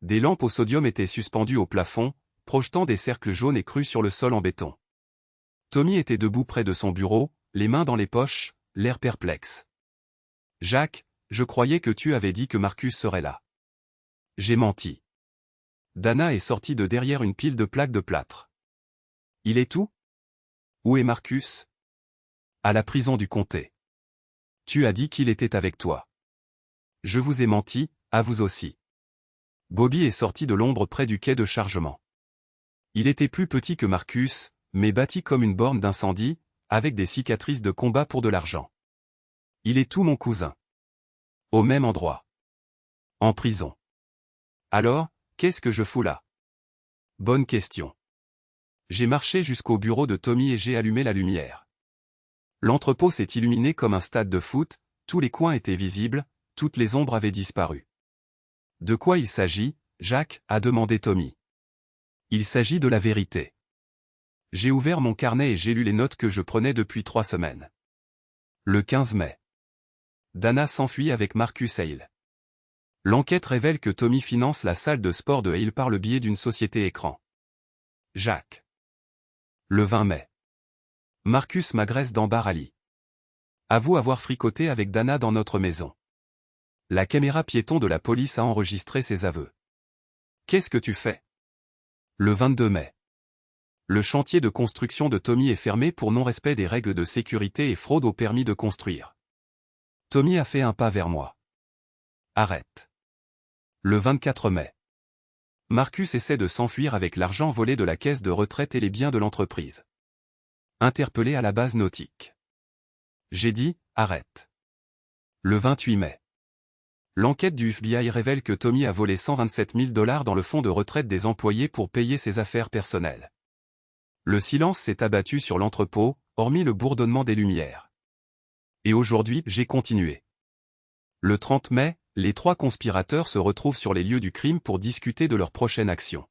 Des lampes au sodium étaient suspendues au plafond, projetant des cercles jaunes et crus sur le sol en béton. Tommy était debout près de son bureau, les mains dans les poches, l'air perplexe. « Jacques, je croyais que tu avais dit que Marcus serait là. » J'ai menti. Dana est sortie de derrière une pile de plaques de plâtre. « Il est où ? Où est Marcus ? » « À la prison du comté. Tu as dit qu'il était avec toi. » « Je vous ai menti, à vous aussi. » Bobby est sorti de l'ombre près du quai de chargement. Il était plus petit que Marcus, mais bâti comme une borne d'incendie, avec des cicatrices de combat pour de l'argent. Il est tout mon cousin. Au même endroit. En prison. Alors, qu'est-ce que je fous là? Bonne question. J'ai marché jusqu'au bureau de Tommy et j'ai allumé la lumière. L'entrepôt s'est illuminé comme un stade de foot, tous les coins étaient visibles, toutes les ombres avaient disparu. De quoi il s'agit, Jacques? A demandé Tommy. Il s'agit de la vérité. J'ai ouvert mon carnet et j'ai lu les notes que je prenais depuis 3 semaines. Le 15 mai. Dana s'enfuit avec Marcus Hale. L'enquête révèle que Tommy finance la salle de sport de Hale par le biais d'une société écran. Jacques. Le 20 mai. Marcus m'agresse dans bar Ali. Avoue avoir fricoté avec Dana dans notre maison. La caméra piéton de la police a enregistré ses aveux. Qu'est-ce que tu fais? Le 22 mai. Le chantier de construction de Tommy est fermé pour non-respect des règles de sécurité et fraude au permis de construire. Tommy a fait un pas vers moi. Arrête. Le 24 mai. Marcus essaie de s'enfuir avec l'argent volé de la caisse de retraite et les biens de l'entreprise. Interpellé à la base nautique. J'ai dit, arrête. Le 28 mai. L'enquête du FBI révèle que Tommy a volé 127 000 $ dans le fonds de retraite des employés pour payer ses affaires personnelles. Le silence s'est abattu sur l'entrepôt, hormis le bourdonnement des lumières. Et aujourd'hui, j'ai continué. Le 30 mai, les 3 conspirateurs se retrouvent sur les lieux du crime pour discuter de leur prochaine action.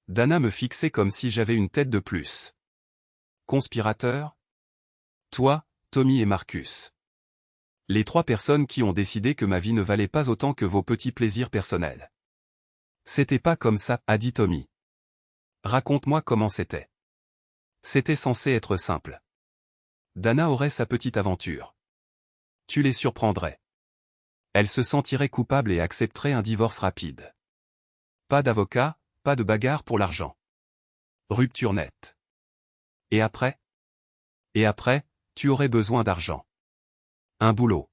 Dana me fixait comme si j'avais une tête de plus. Conspirateurs? Toi, Tommy et Marcus. Les 3 personnes qui ont décidé que ma vie ne valait pas autant que vos petits plaisirs personnels. C'était pas comme ça, a dit Tommy. Raconte-moi comment c'était. C'était censé être simple. Dana aurait sa petite aventure. Tu les surprendrais. Elle se sentirait coupable et accepterait un divorce rapide. Pas d'avocat, pas de bagarre pour l'argent. Rupture nette. Et après? Et après, tu aurais besoin d'argent. Un boulot.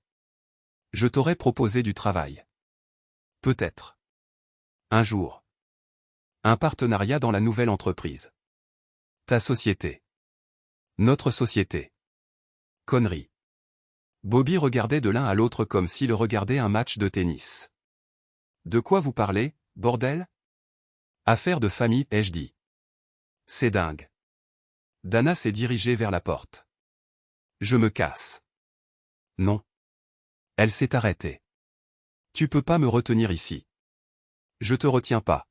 Je t'aurais proposé du travail. Peut-être. Un jour. Un partenariat dans la nouvelle entreprise. Ta société. Notre société. Connerie. Bobby regardait de l'un à l'autre comme s'il regardait un match de tennis. De quoi vous parlez, bordel? Affaire de famille, ai-je dit. C'est dingue. Dana s'est dirigée vers la porte. Je me casse. Non. Elle s'est arrêtée. Tu peux pas me retenir ici. Je te retiens pas.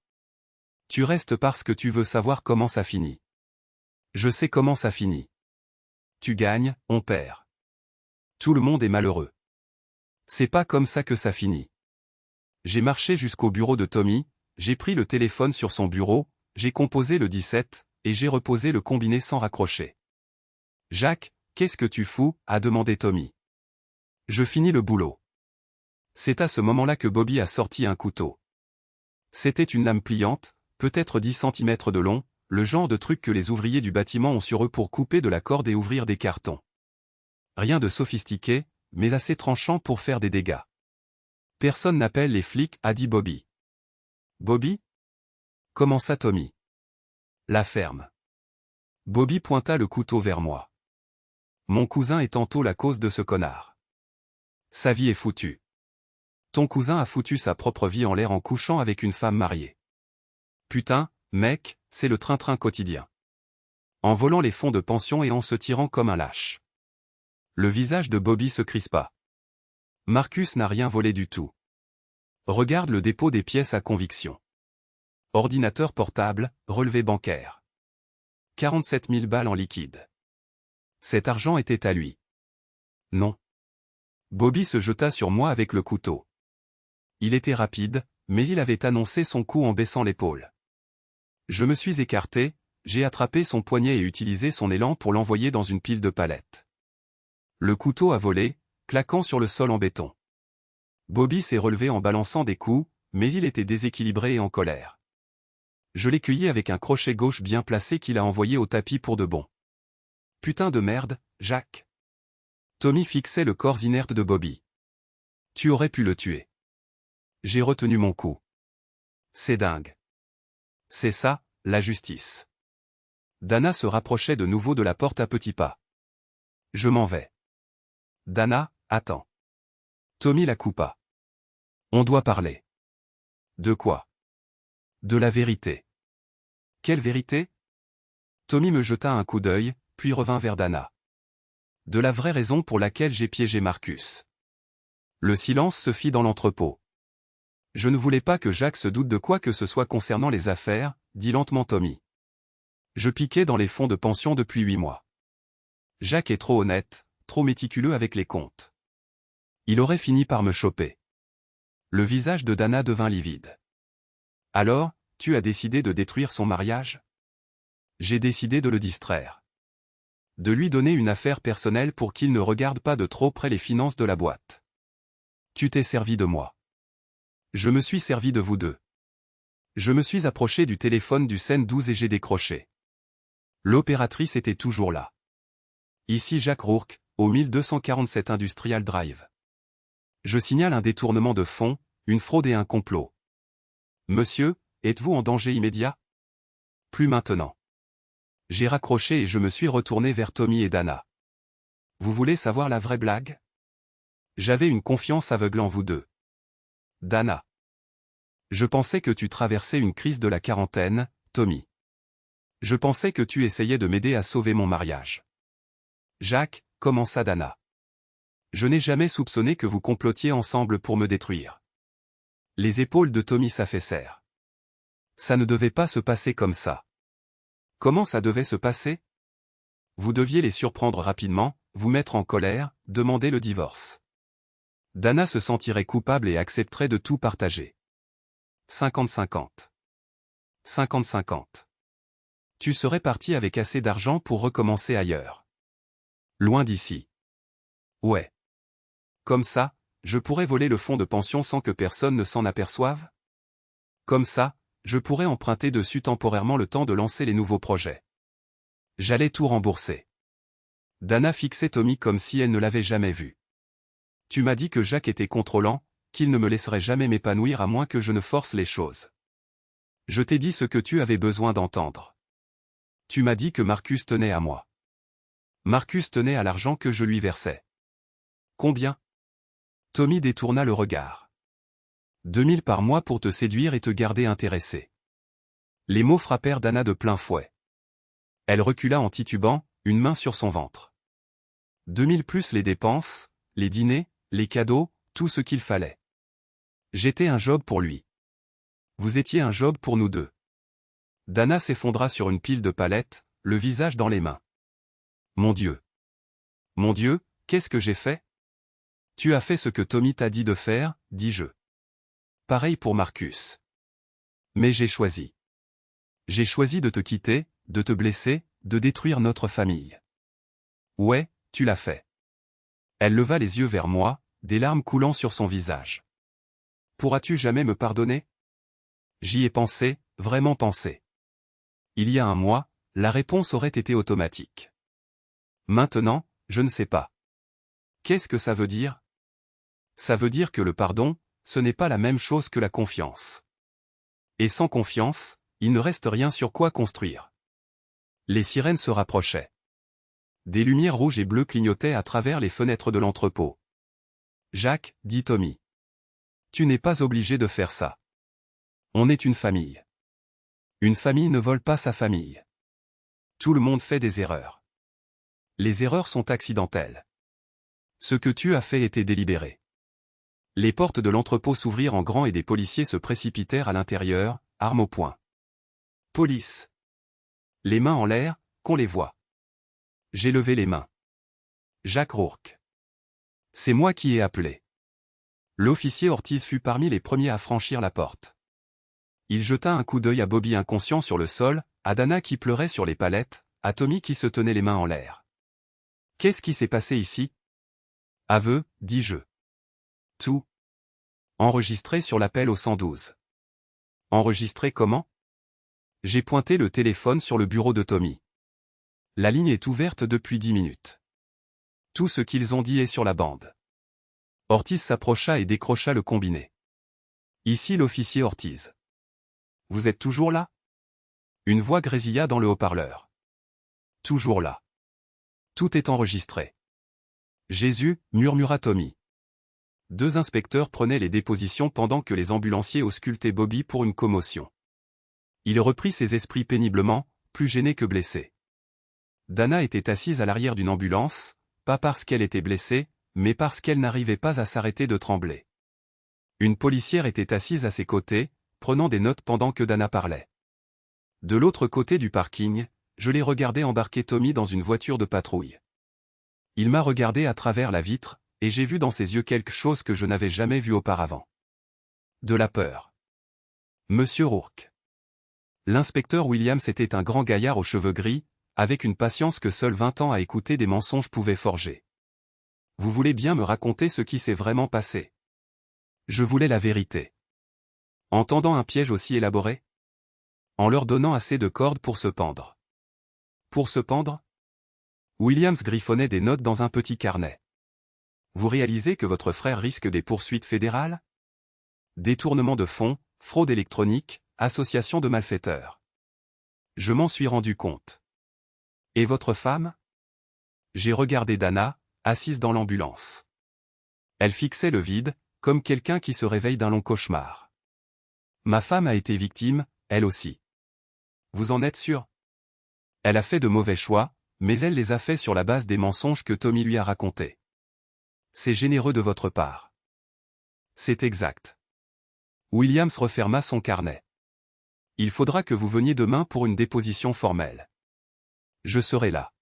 Tu restes parce que tu veux savoir comment ça finit. Je sais comment ça finit. Tu gagnes, on perd. Tout le monde est malheureux. C'est pas comme ça que ça finit. J'ai marché jusqu'au bureau de Tommy, j'ai pris le téléphone sur son bureau, j'ai composé le 17, et j'ai reposé le combiné sans raccrocher. Jacques, qu'est-ce que tu fous, a demandé Tommy. Je finis le boulot. C'est à ce moment-là que Bobby a sorti un couteau. C'était une lame pliante, peut-être 10 cm de long, le genre de truc que les ouvriers du bâtiment ont sur eux pour couper de la corde et ouvrir des cartons. Rien de sophistiqué, mais assez tranchant pour faire des dégâts. Personne n'appelle les flics, a dit Bobby. Bobby? Commença Tommy. La ferme. Bobby pointa le couteau vers moi. Mon cousin est tantôt la cause de ce connard. Sa vie est foutue. Ton cousin a foutu sa propre vie en l'air en couchant avec une femme mariée. Putain, mec, c'est le train-train quotidien. En volant les fonds de pension et en se tirant comme un lâche. Le visage de Bobby se crispa. Marcus n'a rien volé du tout. Regarde le dépôt des pièces à conviction. Ordinateur portable, relevé bancaire. 47 000 balles en liquide. Cet argent était à lui. Non. Bobby se jeta sur moi avec le couteau. Il était rapide, mais il avait annoncé son coup en baissant l'épaule. Je me suis écarté, j'ai attrapé son poignet et utilisé son élan pour l'envoyer dans une pile de palettes. Le couteau a volé, claquant sur le sol en béton. Bobby s'est relevé en balançant des coups, mais il était déséquilibré et en colère. Je l'ai cueilli avec un crochet gauche bien placé qu'il a envoyé au tapis pour de bon. Putain de merde, Jacques. Tommy fixait le corps inerte de Bobby. Tu aurais pu le tuer. J'ai retenu mon coup. C'est dingue. C'est ça, la justice. Dana se rapprochait de nouveau de la porte à petits pas. Je m'en vais. Dana, attends. Tommy la coupa. On doit parler. De quoi? De la vérité. Quelle vérité? Tommy me jeta un coup d'œil, puis revint vers Dana. De la vraie raison pour laquelle j'ai piégé Marcus. Le silence se fit dans l'entrepôt. Je ne voulais pas que Jacques se doute de quoi que ce soit concernant les affaires, dit lentement Tommy. Je piquais dans les fonds de pension depuis 8 mois. Jacques est trop honnête, trop méticuleux avec les comptes. Il aurait fini par me choper. Le visage de Dana devint livide. Alors, tu as décidé de détruire son mariage? J'ai décidé de le distraire. De lui donner une affaire personnelle pour qu'il ne regarde pas de trop près les finances de la boîte. Tu t'es servi de moi. Je me suis servi de vous deux. Je me suis approché du téléphone du scène 12 et j'ai décroché. L'opératrice était toujours là. Ici Jacques Rourke, au 1247 Industrial Drive. Je signale un détournement de fonds, une fraude et un complot. Monsieur, êtes-vous en danger immédiat? Plus maintenant. J'ai raccroché et je me suis retourné vers Tommy et Dana. Vous voulez savoir la vraie blague? J'avais une confiance aveugle en vous deux. Dana. Je pensais que tu traversais une crise de la quarantaine, Tommy. Je pensais que tu essayais de m'aider à sauver mon mariage. Jacques, commença Dana. Je n'ai jamais soupçonné que vous complotiez ensemble pour me détruire. Les épaules de Tommy s'affaissèrent. Ça ne devait pas se passer comme ça. Comment ça devait se passer? Vous deviez les surprendre rapidement, vous mettre en colère, demander le divorce. Dana se sentirait coupable et accepterait de tout partager. 50-50. 50-50. Tu serais parti avec assez d'argent pour recommencer ailleurs. Loin d'ici. Ouais. Comme ça, je pourrais voler le fonds de pension sans que personne ne s'en aperçoive? Comme ça, je pourrais emprunter dessus temporairement le temps de lancer les nouveaux projets. J'allais tout rembourser. Dana fixait Tommy comme si elle ne l'avait jamais vu. Tu m'as dit que Jacques était contrôlant, qu'il ne me laisserait jamais m'épanouir à moins que je ne force les choses. Je t'ai dit ce que tu avais besoin d'entendre. Tu m'as dit que Marcus tenait à moi. Marcus tenait à l'argent que je lui versais. Combien? Tommy détourna le regard. 2000 par mois pour te séduire et te garder intéressé. Les mots frappèrent Dana de plein fouet. Elle recula en titubant, une main sur son ventre. 2000 plus les dépenses, les dîners, les cadeaux, tout ce qu'il fallait. J'étais un job pour lui. Vous étiez un job pour nous deux. Dana s'effondra sur une pile de palettes, le visage dans les mains. Mon Dieu! Mon Dieu, qu'est-ce que j'ai fait? Tu as fait ce que Tommy t'a dit de faire, dis-je. Pareil pour Marcus. Mais j'ai choisi. J'ai choisi de te quitter, de te blesser, de détruire notre famille. Ouais, tu l'as fait. Elle leva les yeux vers moi, des larmes coulant sur son visage. Pourras-tu jamais me pardonner? J'y ai pensé, vraiment pensé. Il y a un mois, la réponse aurait été automatique. Maintenant, je ne sais pas. Qu'est-ce que ça veut dire? Ça veut dire que le pardon, ce n'est pas la même chose que la confiance. Et sans confiance, il ne reste rien sur quoi construire. Les sirènes se rapprochaient. Des lumières rouges et bleues clignotaient à travers les fenêtres de l'entrepôt. Jacques, dit Tommy. Tu n'es pas obligé de faire ça. On est une famille. Une famille ne vole pas sa famille. Tout le monde fait des erreurs. Les erreurs sont accidentelles. Ce que tu as fait était délibéré. Les portes de l'entrepôt s'ouvrirent en grand et des policiers se précipitèrent à l'intérieur, armes au poing. Police. Les mains en l'air, qu'on les voit. J'ai levé les mains. Jacques Rourke. C'est moi qui ai appelé. L'officier Ortiz fut parmi les premiers à franchir la porte. Il jeta un coup d'œil à Bobby inconscient sur le sol, à Dana qui pleurait sur les palettes, à Tommy qui se tenait les mains en l'air. Qu'est-ce qui s'est passé ici? Aveu, dis-je. Tout. Enregistré sur l'appel au 112. Enregistré comment? J'ai pointé le téléphone sur le bureau de Tommy. La ligne est ouverte depuis 10 minutes. Tout ce qu'ils ont dit est sur la bande. Ortiz s'approcha et décrocha le combiné. Ici l'officier Ortiz. Vous êtes toujours là? Une voix grésilla dans le haut-parleur. Toujours là. Tout est enregistré. Jésus, murmura Tommy. Deux inspecteurs prenaient les dépositions pendant que les ambulanciers auscultaient Bobby pour une commotion. Il reprit ses esprits péniblement, plus gêné que blessé. Dana était assise à l'arrière d'une ambulance, pas parce qu'elle était blessée, mais parce qu'elle n'arrivait pas à s'arrêter de trembler. Une policière était assise à ses côtés, prenant des notes pendant que Dana parlait. De l'autre côté du parking, je l'ai regardé embarquer Tommy dans une voiture de patrouille. Il m'a regardé à travers la vitre, et j'ai vu dans ses yeux quelque chose que je n'avais jamais vu auparavant. De la peur. Monsieur Rourke. L'inspecteur Williams était un grand gaillard aux cheveux gris, avec une patience que seuls 20 ans à écouter des mensonges pouvaient forger. Vous voulez bien me raconter ce qui s'est vraiment passé? Je voulais la vérité. En tendant un piège aussi élaboré? En leur donnant assez de cordes pour se pendre. Pour se pendre? Williams griffonnait des notes dans un petit carnet. Vous réalisez que votre frère risque des poursuites fédérales? Détournement de fonds, fraude électronique, association de malfaiteurs. Je m'en suis rendu compte. Et votre femme? J'ai regardé Dana, assise dans l'ambulance. Elle fixait le vide, comme quelqu'un qui se réveille d'un long cauchemar. Ma femme a été victime, elle aussi. Vous en êtes sûr? Elle a fait de mauvais choix, mais elle les a faits sur la base des mensonges que Tommy lui a racontés. C'est généreux de votre part. C'est exact. Williams referma son carnet. Il faudra que vous veniez demain pour une déposition formelle. Je serai là.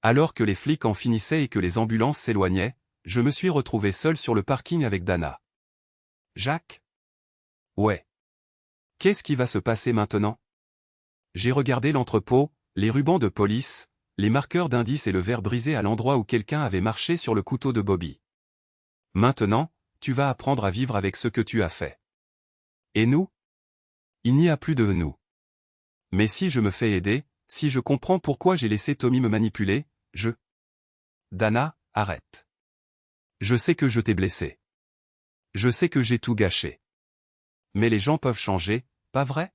Alors que les flics en finissaient et que les ambulances s'éloignaient, je me suis retrouvé seul sur le parking avec Dana. Jacques? Ouais. Qu'est-ce qui va se passer maintenant? J'ai regardé l'entrepôt, les rubans de police, les marqueurs d'indices et le verre brisé à l'endroit où quelqu'un avait marché sur le couteau de Bobby. Maintenant, tu vas apprendre à vivre avec ce que tu as fait. Et nous? Il n'y a plus de nous. Mais si je me fais aider, si je comprends pourquoi j'ai laissé Tommy me manipuler, Dana, arrête. Je sais que je t'ai blessé. Je sais que j'ai tout gâché. Mais les gens peuvent changer, pas vrai?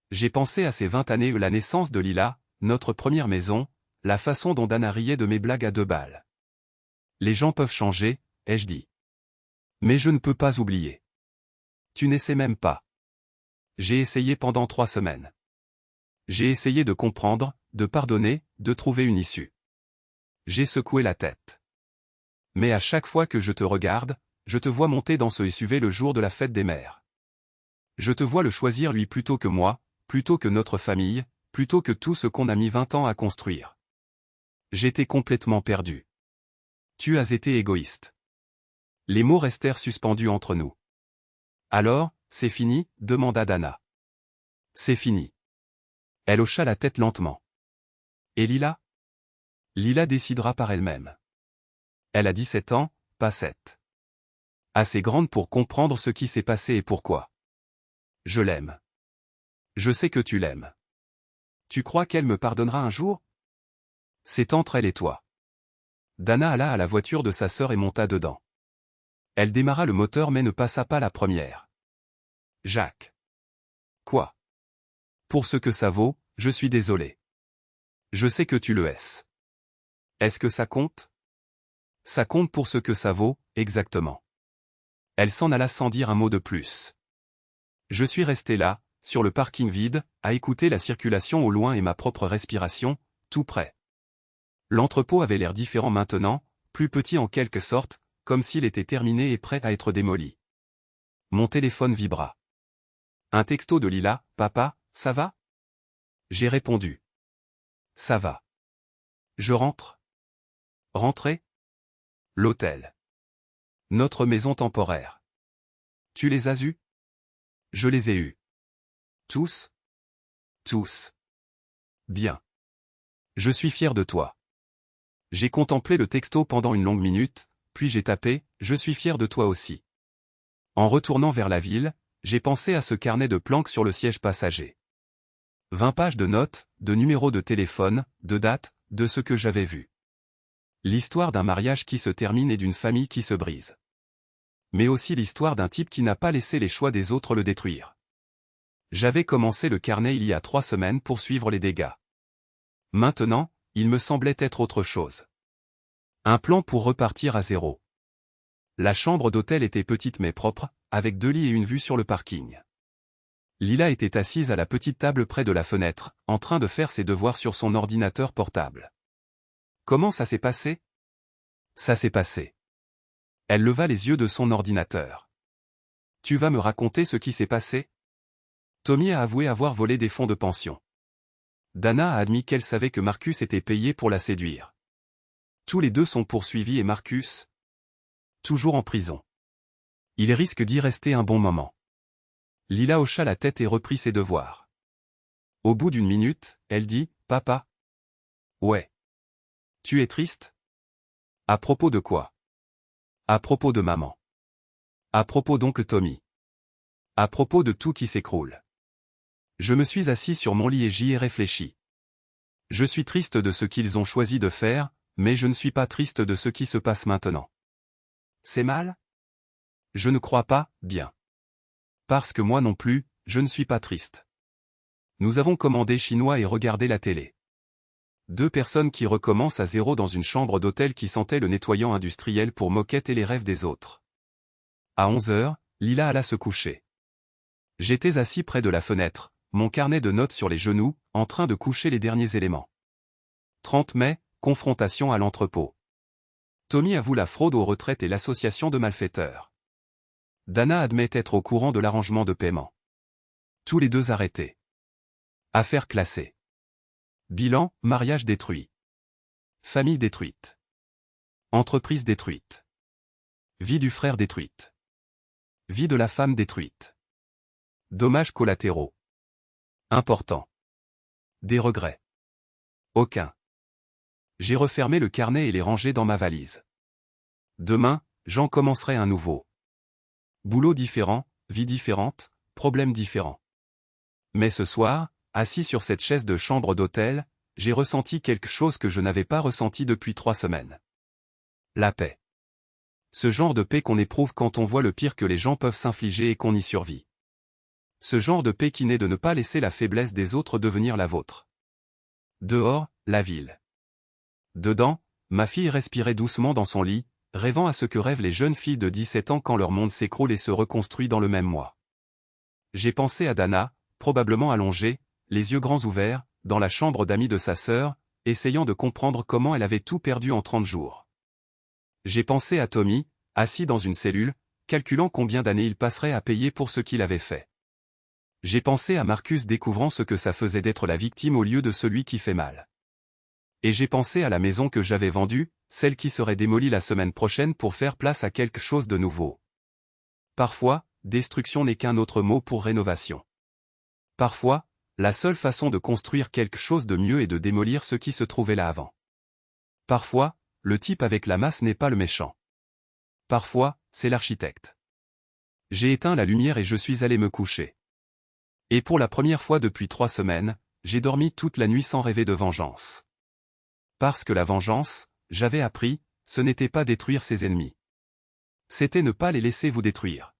J'ai pensé à ces 20 années, la naissance de Lila, notre première maison, la façon dont Dana riait de mes blagues à 2 balles. Les gens peuvent changer, ai-je dit. Mais je ne peux pas oublier. Tu n'essaies même pas. J'ai essayé pendant 3 semaines. J'ai essayé de comprendre, de pardonner, de trouver une issue. J'ai secoué la tête. Mais à chaque fois que je te regarde, je te vois monter dans ce SUV le jour de la fête des mères. Je te vois le choisir lui plutôt que moi, plutôt que notre famille, plutôt que tout ce qu'on a mis 20 ans à construire. J'étais complètement perdu. Tu as été égoïste. Les mots restèrent suspendus entre nous. Alors, c'est fini, demanda Dana. C'est fini. Elle hocha la tête lentement. Et Lila? Lila décidera par elle-même. Elle a 17 ans, pas 7. Assez grande pour comprendre ce qui s'est passé et pourquoi. Je l'aime. Je sais que tu l'aimes. Tu crois qu'elle me pardonnera un jour? C'est entre elle et toi. Dana alla à la voiture de sa sœur et monta dedans. Elle démarra le moteur mais ne passa pas la première. Jacques. Quoi? Pour ce que ça vaut, je suis désolé. Je sais que tu le hais. Est-ce que ça compte? Ça compte pour ce que ça vaut, exactement. Elle s'en alla sans dire un mot de plus. Je suis resté là, sur le parking vide, à écouter la circulation au loin et ma propre respiration, tout près. L'entrepôt avait l'air différent maintenant, plus petit en quelque sorte, comme s'il était terminé et prêt à être démoli. Mon téléphone vibra. Un texto de Lila, « Papa, ça va ?» J'ai répondu. Ça va. Je rentre. Rentrer? L'hôtel. Notre maison temporaire. Tu les as eus? Je les ai eus. Tous? Tous. Bien. Je suis fier de toi. J'ai contemplé le texto pendant une longue minute, puis j'ai tapé « Je suis fier de toi aussi ». En retournant vers la ville, j'ai pensé à ce carnet de planques sur le siège passager. 20 pages de notes, de numéros de téléphone, de dates, de ce que j'avais vu. L'histoire d'un mariage qui se termine et d'une famille qui se brise. Mais aussi l'histoire d'un type qui n'a pas laissé les choix des autres le détruire. J'avais commencé le carnet il y a 3 semaines pour suivre les dégâts. Maintenant, il me semblait être autre chose. Un plan pour repartir à zéro. La chambre d'hôtel était petite mais propre, avec 2 lits et une vue sur le parking. Lila était assise à la petite table près de la fenêtre, en train de faire ses devoirs sur son ordinateur portable. Comment ça s'est passé? Ça s'est passé. Elle leva les yeux de son ordinateur. Tu vas me raconter ce qui s'est passé? Tommy a avoué avoir volé des fonds de pension. Dana a admis qu'elle savait que Marcus était payé pour la séduire. Tous les deux sont poursuivis et Marcus? Toujours en prison. Il risque d'y rester un bon moment. Lila hocha la tête et reprit ses devoirs. Au bout d'une minute, elle dit, « Papa? » Ouais. Tu es triste? À propos de quoi? À propos de maman. À propos d'oncle Tommy. À propos de tout qui s'écroule. Je me suis assis sur mon lit et j'y ai réfléchi. Je suis triste de ce qu'ils ont choisi de faire, mais je ne suis pas triste de ce qui se passe maintenant. C'est mal? Je ne crois pas, bien. Parce que moi non plus, je ne suis pas triste. Nous avons commandé chinois et regardé la télé. 2 personnes qui recommencent à zéro dans une chambre d'hôtel qui sentait le nettoyant industriel pour moquette et les rêves des autres. À 11 heures, Lila alla se coucher. J'étais assis près de la fenêtre, mon carnet de notes sur les genoux, en train de coucher les derniers éléments. 30 mai, confrontation à l'entrepôt. Tommy avoue la fraude aux retraites et l'association de malfaiteurs. Dana admet être au courant de l'arrangement de paiement. Tous les deux arrêtés. Affaire classée. Bilan, mariage détruit. Famille détruite. Entreprise détruite. Vie du frère détruite. Vie de la femme détruite. Dommages collatéraux. Important. Des regrets. Aucun. J'ai refermé le carnet et les rangé dans ma valise. Demain, j'en commencerai un nouveau. Boulot différent, vie différente, problèmes différents. Mais ce soir, assis sur cette chaise de chambre d'hôtel, j'ai ressenti quelque chose que je n'avais pas ressenti depuis 3 semaines. La paix. Ce genre de paix qu'on éprouve quand on voit le pire que les gens peuvent s'infliger et qu'on y survit. Ce genre de paix qui naît de ne pas laisser la faiblesse des autres devenir la vôtre. Dehors, la ville. Dedans, ma fille respirait doucement dans son lit, rêvant à ce que rêvent les jeunes filles de 17 ans quand leur monde s'écroule et se reconstruit dans le même mois. J'ai pensé à Dana, probablement allongée, les yeux grands ouverts, dans la chambre d'amis de sa sœur, essayant de comprendre comment elle avait tout perdu en 30 jours. J'ai pensé à Tommy, assis dans une cellule, calculant combien d'années il passerait à payer pour ce qu'il avait fait. J'ai pensé à Marcus découvrant ce que ça faisait d'être la victime au lieu de celui qui fait mal. Et j'ai pensé à la maison que j'avais vendue, celle qui serait démolie la semaine prochaine pour faire place à quelque chose de nouveau. Parfois, destruction n'est qu'un autre mot pour rénovation. Parfois, la seule façon de construire quelque chose de mieux est de démolir ce qui se trouvait là avant. Parfois, le type avec la masse n'est pas le méchant. Parfois, c'est l'architecte. J'ai éteint la lumière et je suis allé me coucher. Et pour la première fois depuis 3 semaines, j'ai dormi toute la nuit sans rêver de vengeance. Parce que la vengeance, j'avais appris, ce n'était pas détruire ses ennemis. C'était ne pas les laisser vous détruire.